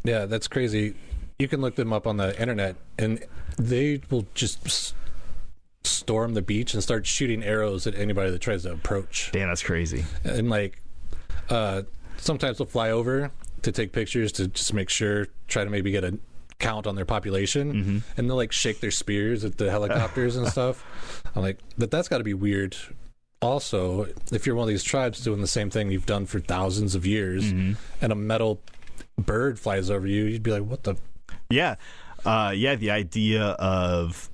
that's crazy. You can look them up on the internet, and they will just storm the beach and start shooting arrows at anybody that tries to approach. Damn, that's crazy. And sometimes they'll fly over to take pictures to just make sure, try to maybe get a count on their population, and they'll shake their spears at the helicopters and stuff. I'm like, that's got to be weird. Also, if you're one of these tribes doing the same thing you've done for thousands of years, and a metal bird flies over you, you'd be like, what the? Yeah. The idea of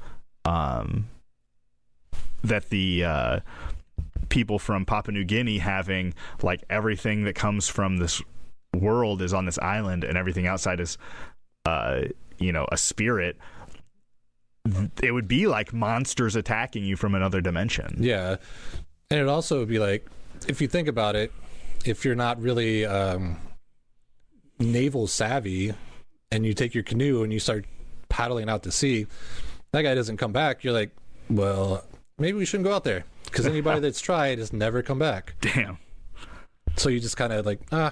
that the people from Papua New Guinea having everything that comes from this world is on this island, and everything outside is a spirit. It would be like monsters attacking you from another dimension. Yeah. And it also would be like, if you think about it, if you're not really naval savvy and you take your canoe and you start paddling out to sea, that guy doesn't come back. You're like, well, maybe we shouldn't go out there, because anybody that's tried has never come back. Damn. So you just kind of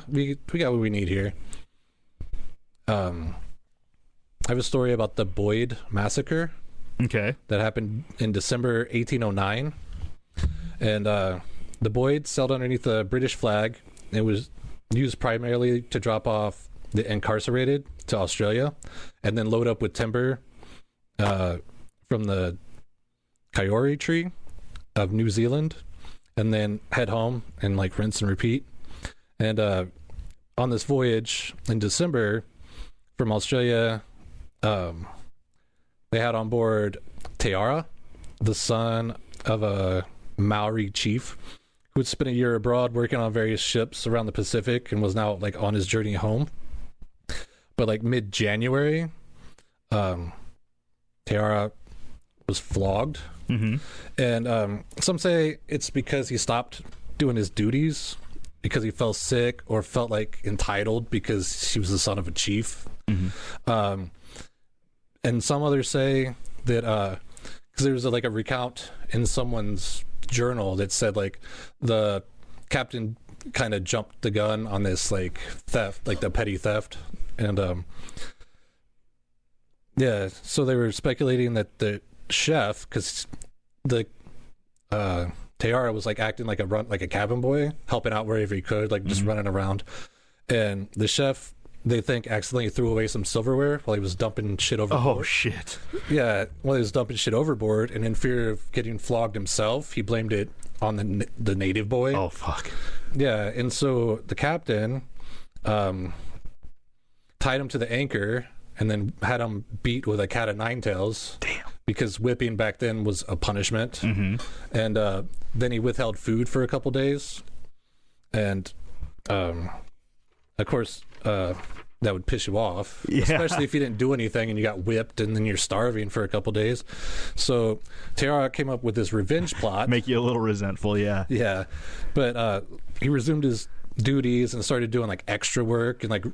we got what we need here. I have a story about the Boyd massacre. Okay. That happened in December 1809. And the Boyd sailed underneath the British flag. It was used primarily to drop off the incarcerated to Australia, and then load up with timber from the Kauri tree of New Zealand, and then head home and rinse and repeat. And on this voyage in December from Australia, they had on board Teara, the son of a Maori chief who had spent a year abroad working on various ships around the Pacific and was now on his journey home. But mid-January, Teara was flogged. And some say it's because he stopped doing his duties because he felt sick, or felt entitled because he was the son of a chief. And some others say that because there was a recount in someone's journal that said the captain kind of jumped the gun on this theft, the petty theft. And so they were speculating that the chef, because the Teara was acting like a cabin boy, helping out wherever he could, just running around. And the chef, they think, accidentally threw away some silverware while he was dumping shit overboard. Oh shit! Yeah, while he was dumping shit overboard, and in fear of getting flogged himself, he blamed it on the native boy. Oh fuck! Yeah, and so the captain tied him to the anchor and then had him beat with a cat of nine tails. Damn. Because whipping back then was a punishment. And then he withheld food for a couple days. And of course, that would piss you off, Yeah. especially if you didn't do anything and you got whipped and then you're starving for a couple days. So Teara came up with this revenge plot. Make you a little resentful, yeah. Yeah, but he resumed his duties and started doing like extra work and like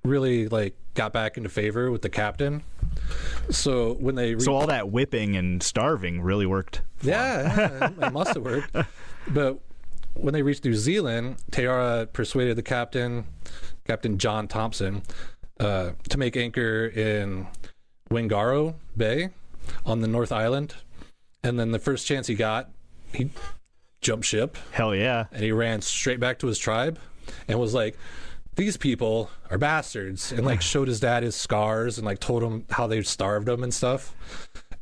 really like got back into favor with the captain. So when they So all that whipping and starving really worked. yeah, it must have worked. But when they reached New Zealand, Teara persuaded the Captain John Thompson, to make anchor in Wingaro Bay on the North Island. And then the first chance he got, he jumped ship Hell yeah. and he ran straight back to his tribe and was like, these people are bastards, and like showed his dad his scars and like told him how they starved him and stuff.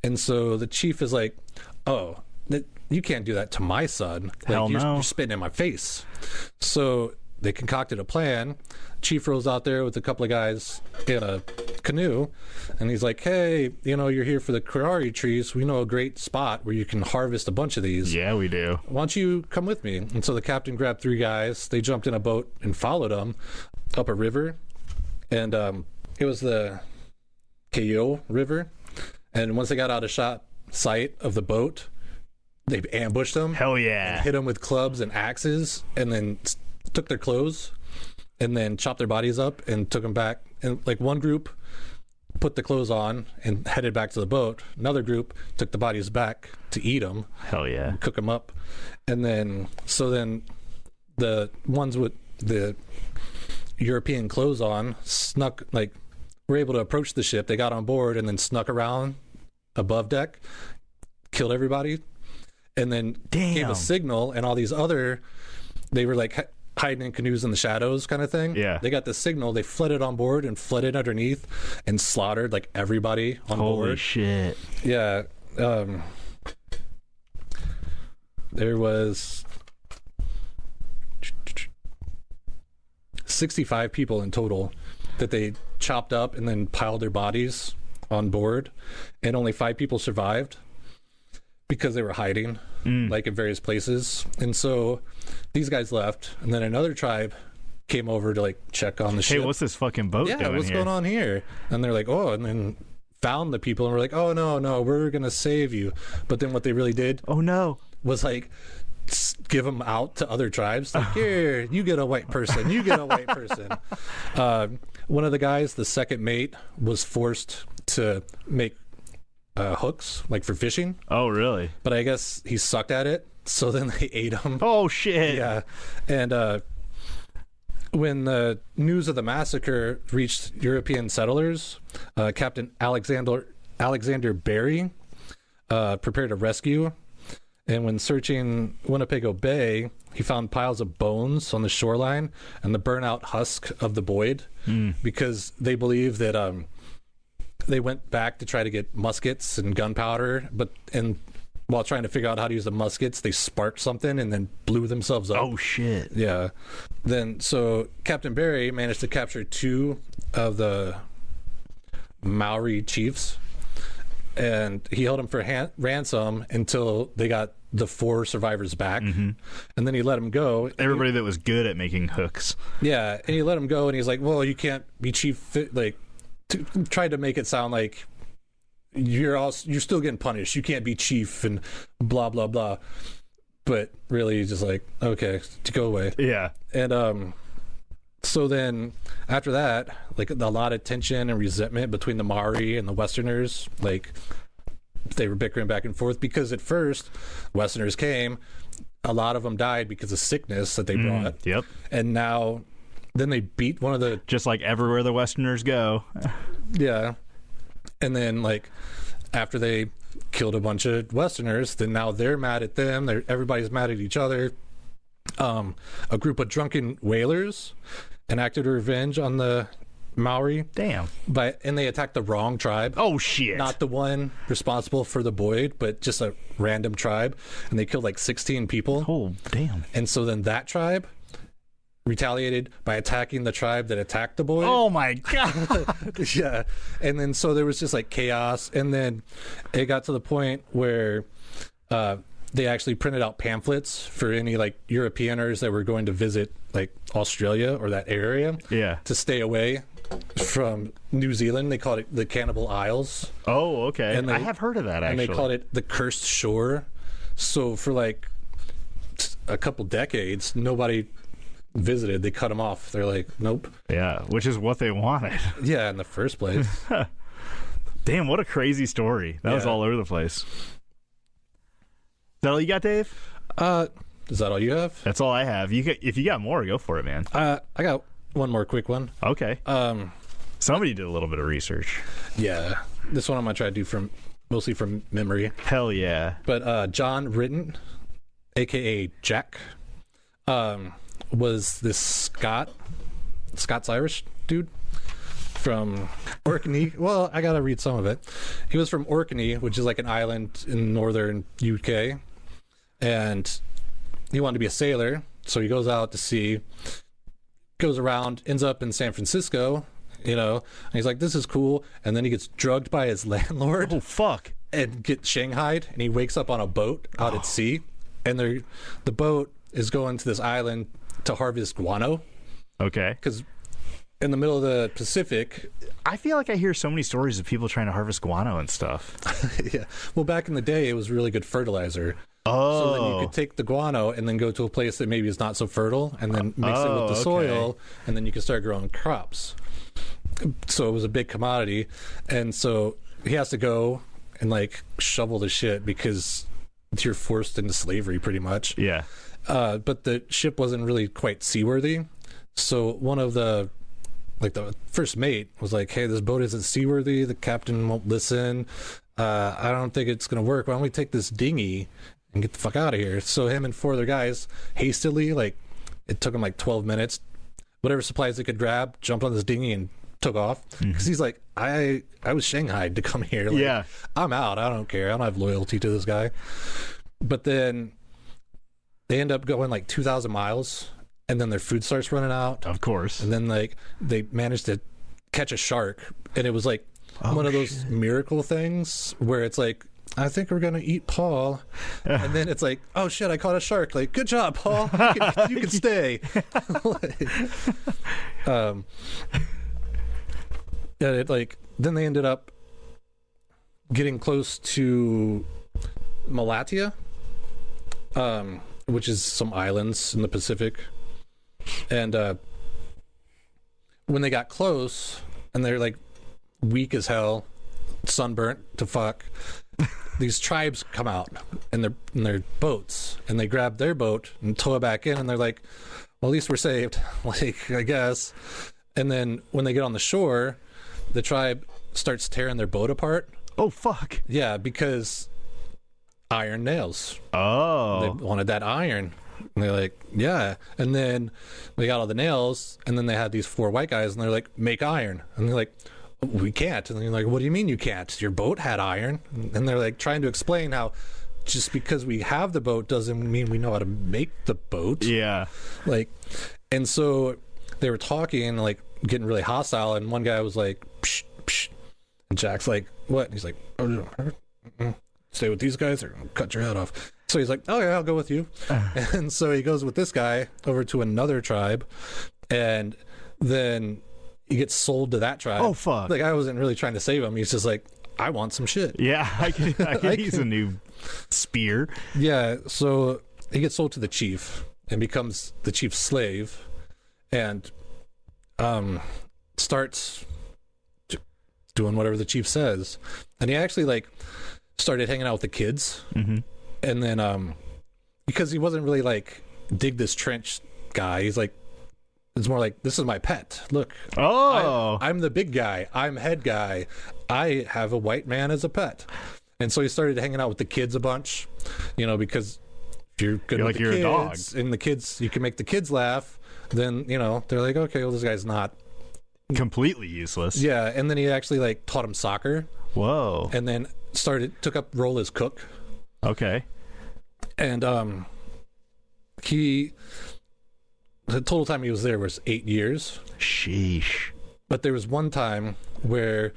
And so the chief is like, oh, you can't do that to my son. Like, Hell no. You're spitting in my face. So they concocted a plan. Chief rolls out there with a couple of guys in a canoe, and he's like, hey, you're here for the Karari trees. We know a great spot where you can harvest a bunch of these. Yeah, we do. Why don't you come with me? And so the captain grabbed 3 guys. They jumped in a boat and followed them up a river. And it was the Keio River. And once they got out of sight of the boat, they ambushed them. Hell yeah. And hit them with clubs and axes, and then took their clothes and then chopped their bodies up and took them back. And like one group put the clothes on and headed back to the boat. Another group took the bodies back to eat them. Hell yeah. Cook them up. And then the ones with the European clothes on were able to approach the ship. They got on board and then snuck around above deck, killed everybody, and then gave a signal. And all these they were like hiding in canoes in the shadows kind of thing. Yeah. They got the signal. They flooded on board and flooded underneath and slaughtered like everybody on board. Holy shit. Yeah. There was 65 people in total that they chopped up and then piled their bodies on board, and only 5 people survived because they were hiding like in various places. And so these guys left, and then another tribe came over to like check on the ship. Hey, what's this fucking boat doing what's here? going on here? And they're like, oh, and then found the people and were like, oh no, we're gonna save you. But then what they really did Oh no. was like give them out to other tribes. Like, here, you get a white person, you get a white person. One of the guys, the second mate, was forced to make hooks like for fishing, Oh really? but I guess he sucked at it, so then they ate him. Oh shit. Yeah. And when the news of the massacre reached European settlers, Captain Alexander Berry prepared a rescue. And when searching Winnebago Bay, he found piles of bones on the shoreline and the burnout husk of the Boyd, because they believe that they went back to try to get muskets and gunpowder, and while trying to figure out how to use the muskets, they sparked something and then blew themselves up. Oh shit. Yeah. So Captain Barry managed to capture 2 of the Maori chiefs, and he held them for ransom until they got the 4 survivors back, and then he let them go. Everybody that was good at making hooks. Yeah, and he let him go, and he's like, well, you can't be chief, tried to make it sound like you're still getting punished. You can't be chief and blah blah blah. But really, he's just like, okay, to go away. Yeah. And so then after that, like a lot of tension and resentment between the Maori and the Westerners, like they were bickering back and forth, because at first Westerners came, a lot of them died because of sickness that they brought. Yep. And then they beat one of the, Just like everywhere the Westerners go. yeah. And then like after they killed a bunch of Westerners, then now they're mad at them. Everybody's mad at each other. A group of drunken whalers enacted revenge on the Maori. Damn. And they attacked the wrong tribe. Oh shit. Not the one responsible for the Boyd, but just a random tribe. And they killed like 16 people. Oh damn. And so then that tribe retaliated by attacking the tribe that attacked the Boyd. Oh my god. Yeah. And then so there was just like chaos, and then it got to the point where they actually printed out pamphlets for any like Europeaners that were going to visit like Australia or that area, Yeah. to stay away from New Zealand. They called it the Cannibal Isles. Oh, okay. And I have heard of that, actually. And they called it the Cursed Shore. So for like a couple decades, nobody visited. They cut them off. They're like, nope. Yeah, which is what they wanted. Yeah, in the first place. Damn, what a crazy story. That was all over the place. Is that all you got, Dave? Is that all you have? That's all I have. If you got more, go for it, man. I got one more quick one. Okay. Somebody did a little bit of research. Yeah. This one I'm going to try to do mostly from memory. Hell yeah. But John Ritton, a.k.a. Jack, was this Scots-Irish dude from Orkney. Well, I gotta read some of it. He was from Orkney, which is like an island in northern UK, and he wanted to be a sailor, so he goes out to sea, goes around, ends up in San Francisco, and he's like, this is cool, and then he gets drugged by his landlord. Oh, fuck. And gets shanghaied, and he wakes up on a boat out at sea, and the boat is going to this island to harvest guano. Okay. Because in the middle of the Pacific, I feel like I hear so many stories of people trying to harvest guano and stuff. Yeah. Well, back in the day, it was really good fertilizer. Oh. So then you could take the guano and then go to a place that maybe is not so fertile, and then mix it with the soil, and then you can start growing crops. So it was a big commodity, and so he has to go and like shovel the shit because you're forced into slavery pretty much. Yeah. But the ship wasn't really quite seaworthy, so one of the first mate was like, hey, this boat isn't seaworthy, the captain won't listen, I don't think it's gonna work, why don't we take this dinghy and get the fuck out of here? So him and 4 other guys hastily, like, it took them like 12 minutes, whatever supplies they could grab, jumped on this dinghy and took off, because he's like, I was shanghaied to come here, like, yeah, I'm out, I don't care, I don't have loyalty to this guy. But then they end up going like 2,000 miles, and then their food starts running out. Of course. And then like they managed to catch a shark, and it was like one of those miracle things where it's like, I think we're gonna eat Paul, and then it's like, oh shit, I caught a shark. Like, good job, Paul. You can stay. And it like then they ended up getting close to Malatia, which is some islands in the Pacific. And when they got close, and they're like weak as hell, sunburnt to fuck, these tribes come out in their boats, and they grab their boat and tow it back in, and they're like, well, at least we're saved, like, I guess. And then when they get on the shore, the tribe starts tearing their boat apart. Oh, fuck. Yeah, because iron nails. Oh. They wanted that iron. And they're like, yeah. And then they got all the nails, and then they had these 4 white guys, and they're like, make iron. And they're like, we can't. And they're like, what do you mean you can't? Your boat had iron. And they're like trying to explain how just because we have the boat doesn't mean we know how to make the boat. Yeah. Like, and so they were talking and like getting really hostile, and one guy was like, psh, psh. And Jack's like, what? And he's like, stay with these guys or gonna cut your head off. So he's like, oh yeah, I'll go with you. And so he goes with this guy over to another tribe, and then he gets sold to that tribe. Oh fuck. Like, I wasn't really trying to save him. He's just like, I want some shit. Yeah, I can use a new spear. Yeah, so he gets sold to the chief and becomes the chief's slave, and starts doing whatever the chief says. And he actually like started hanging out with the kids. Mm-hmm. And then because he wasn't really like dig this trench guy, he's like, it's more like, this is my pet, look. I'm the big guy, I'm head guy, I have a white man as a pet. And so he started hanging out with the kids a bunch, because if you're good with the kids, and the kids, you can make the kids laugh, then they're like, okay, well, this guy's not completely useless. Yeah. And then he actually like taught him soccer. Whoa. And then took up role as cook. Okay. And the total time he was there was 8 years. Sheesh. But there was one time where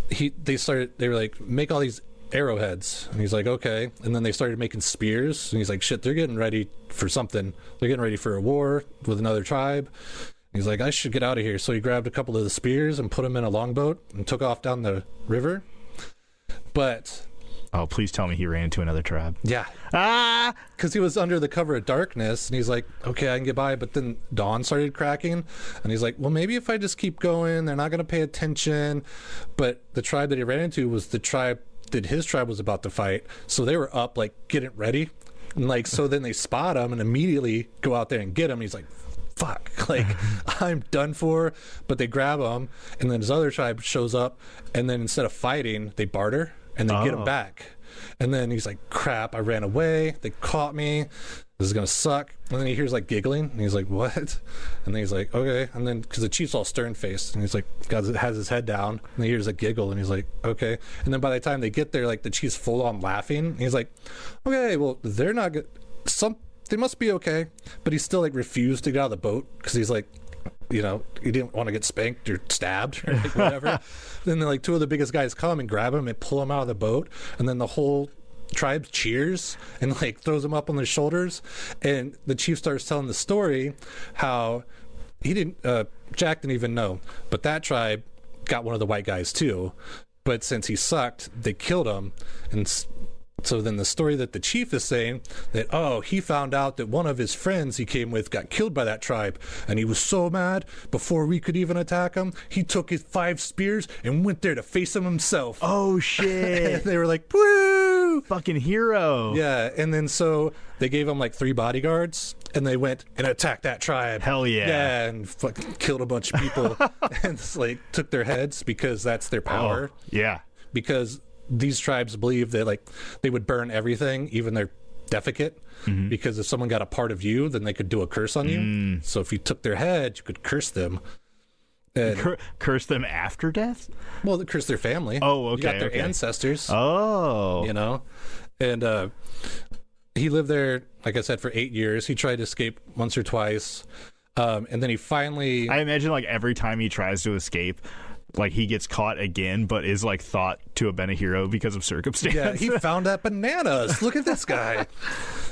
they were like, make all these arrowheads, and he's like, okay. And then they started making spears, and he's like, shit, they're getting ready for something. They're getting ready for a war with another tribe. He's like, I should get out of here. So he grabbed a couple of the spears and put them in a longboat and took off down the river. But Oh, please tell me he ran into another tribe. yeah, because he was under the cover of darkness, and he's like, okay, I can get by. But then dawn started cracking, and he's like, well, maybe if I just keep going, they're not going to pay attention. But the tribe that he ran into was the tribe that his tribe was about to fight, so they were up, like, getting ready. And, like, so then they spot him and immediately go out there and get him. He's like, fuck, like, I'm done for. But they grab him, and then his other tribe shows up, and then instead of fighting, they barter. And they get him back. And then he's like, crap, I ran away. They caught me. This is going to suck. And then he hears like giggling. And he's like, what? And then he's like, okay. And then, because the chief's all stern faced. And he's like, has his head down. And he hears a giggle. And he's like, okay. And then by the time they get there, like the chief's full on laughing. And he's like, okay, well, they're not good. They must be okay. But he still like refused to get out of the boat. Because he's like, you know, he didn't want to get spanked or stabbed or like whatever. Then like two of the biggest guys come and grab him and pull him out of the boat, and then the whole tribe cheers and like throws him up on their shoulders. And the chief starts telling the story how he didn't Jack didn't even know, but that tribe got one of the white guys too, but since he sucked, they killed him. And so then the story that the chief is saying that, oh, he found out that one of his friends he came with got killed by that tribe, and he was so mad, before we could even attack him, he took his 5 spears and went there to face him himself. Oh, shit. And they were like, woo! Fucking hero. Yeah, and then so they gave him like 3 bodyguards, and they went and attacked that tribe. Hell yeah. Yeah, and fucking killed a bunch of people and like took their heads because that's their power. Oh, yeah. Because these tribes believe that like they would burn everything, even their defecate, because if someone got a part of you, then they could do a curse on you. So if you took their head, you could curse them. And, Curse them after death? well, curse their family. Oh, okay. You got their ancestors. Oh. You know? And he lived there, like I said, for 8 years. He tried to escape once or twice. And then he finally... I imagine like every time he tries to escape, like he gets caught again, but is like thought to have been a hero because of circumstance. Yeah, he found that bananas. Look at this guy.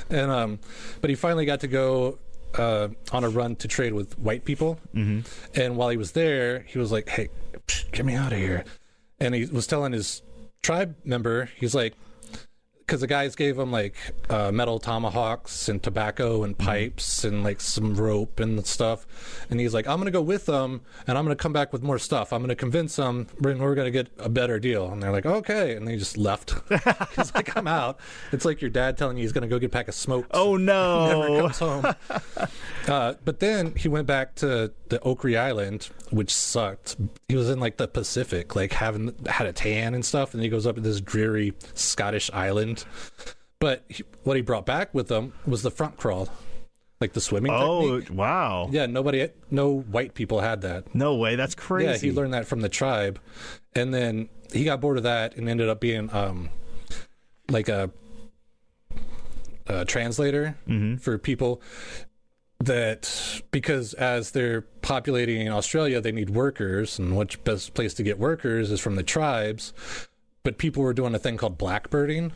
And but he finally got to go on a run to trade with white people. And while he was there, he was like, hey, get me out of here. And he was telling his tribe member, he's like, because the guys gave him like metal tomahawks and tobacco and pipes and like some rope and stuff. And he's like, I'm going to go with them and I'm going to come back with more stuff. I'm going to convince them we're going to get a better deal. And they're like, okay. And they just left. He's like, I'm out. It's like your dad telling you he's going to go get a pack of smokes. Oh, no. Never comes home. But then he went back to the Okri Island, which sucked. He was in like the Pacific, like had a tan and stuff. And he goes up to this dreary Scottish island. But what he brought back with him was the front crawl, like the swimming technique. Oh, wow. Yeah, no white people had that. No way. That's crazy. Yeah, he learned that from the tribe. And then he got bored of that and ended up being like a translator for people that, because as they're populating Australia, they need workers, and which best place to get workers is from the tribes. But people were doing a thing called blackbirding,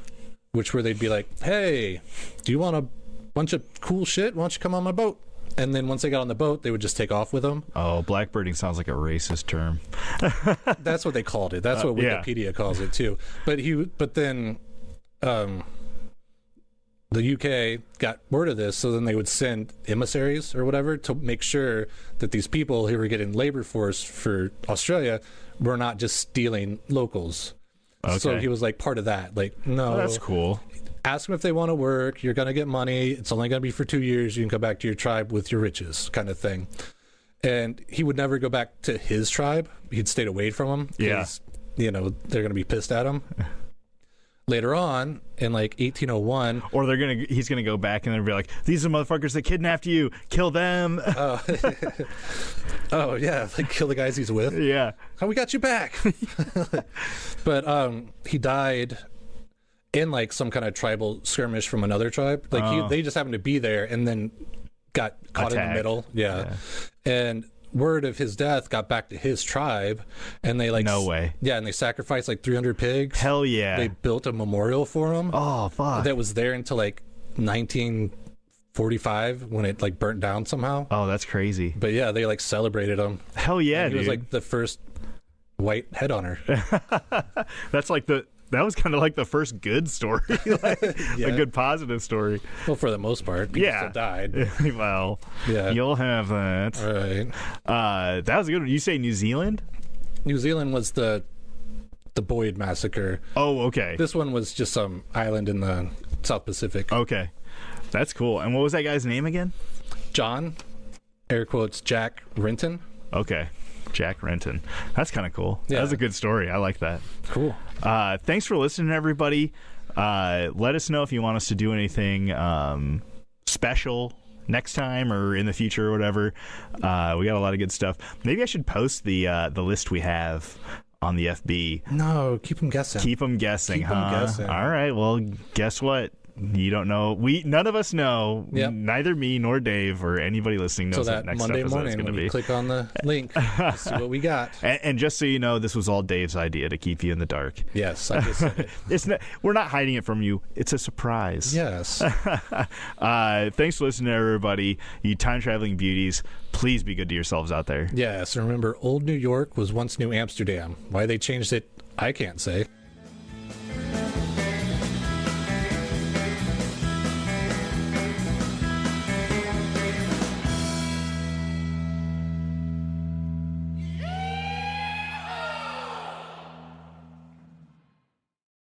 which where they'd be like, hey, do you want a bunch of cool shit? Why don't you come on my boat? And then once they got on the boat, they would just take off with them. Oh, blackbirding sounds like a racist term. That's what they called it. That's what Wikipedia calls it too. But then the UK got word of this, so then they would send emissaries or whatever to make sure that these people who were getting labor force for Australia were not just stealing locals. Okay. So he was like part of that. Like, no, that's cool. Ask them if they want to work. You're going to get money. It's only going to be for 2 years. You can come back to your tribe with your riches, kind of thing. And he would never go back to his tribe. He'd stayed away from them. Yeah. You know, they're going to be pissed at him. Later on, in like 1801, or he's gonna go back and they'll be like, these are the motherfuckers that kidnapped you, kill them. Oh yeah, like kill the guys he's with. Yeah. Oh, we got you back. But he died in like some kind of tribal skirmish from another tribe. Like they just happened to be there and then got caught in the middle. Yeah. And word of his death got back to his tribe, and they like, no way. Yeah, and they sacrificed like 300 pigs. Hell yeah. They built a memorial for him. Oh fuck. That was there until like 19 45 when it like burnt down somehow. Oh, that's crazy. But yeah, they like celebrated him. Hell yeah, And he dude. was like the first white head hunter. That's like that was kind of like the first good story, like Yeah. a good positive story. Well, for the most part, people Yeah. still died. Well, Yeah. you'll have that. Right. That was a good one. You say New Zealand? New Zealand was the Boyd massacre. Oh, okay. This one was just some island in the South Pacific. Okay. That's cool. And what was that guy's name again? John, air quotes, Jack Renton. Okay. Jack Renton. That's kind of cool. Yeah. That's a good story. I like that. Cool. Thanks for listening, everybody. Let us know if you want us to do anything special next time or in the future or whatever. We got a lot of good stuff. Maybe I should post the list we have on the FB. No, keep them guessing. Keep them guessing, Keep 'em huh? guessing. All right. Well, guess what? You don't know. None of us know. Yep. Neither me nor Dave or anybody listening knows So what that next Monday episode is morning going when to you be. click on the link, to see what we got. And just so you know, this was all Dave's idea to keep you in the dark. Yes, I just said it. We're not hiding it from you. It's a surprise. Yes. Thanks for listening, everybody. You time traveling beauties. Please be good to yourselves out there. Yes. Remember, Old New York was once New Amsterdam. Why they changed it, I can't say.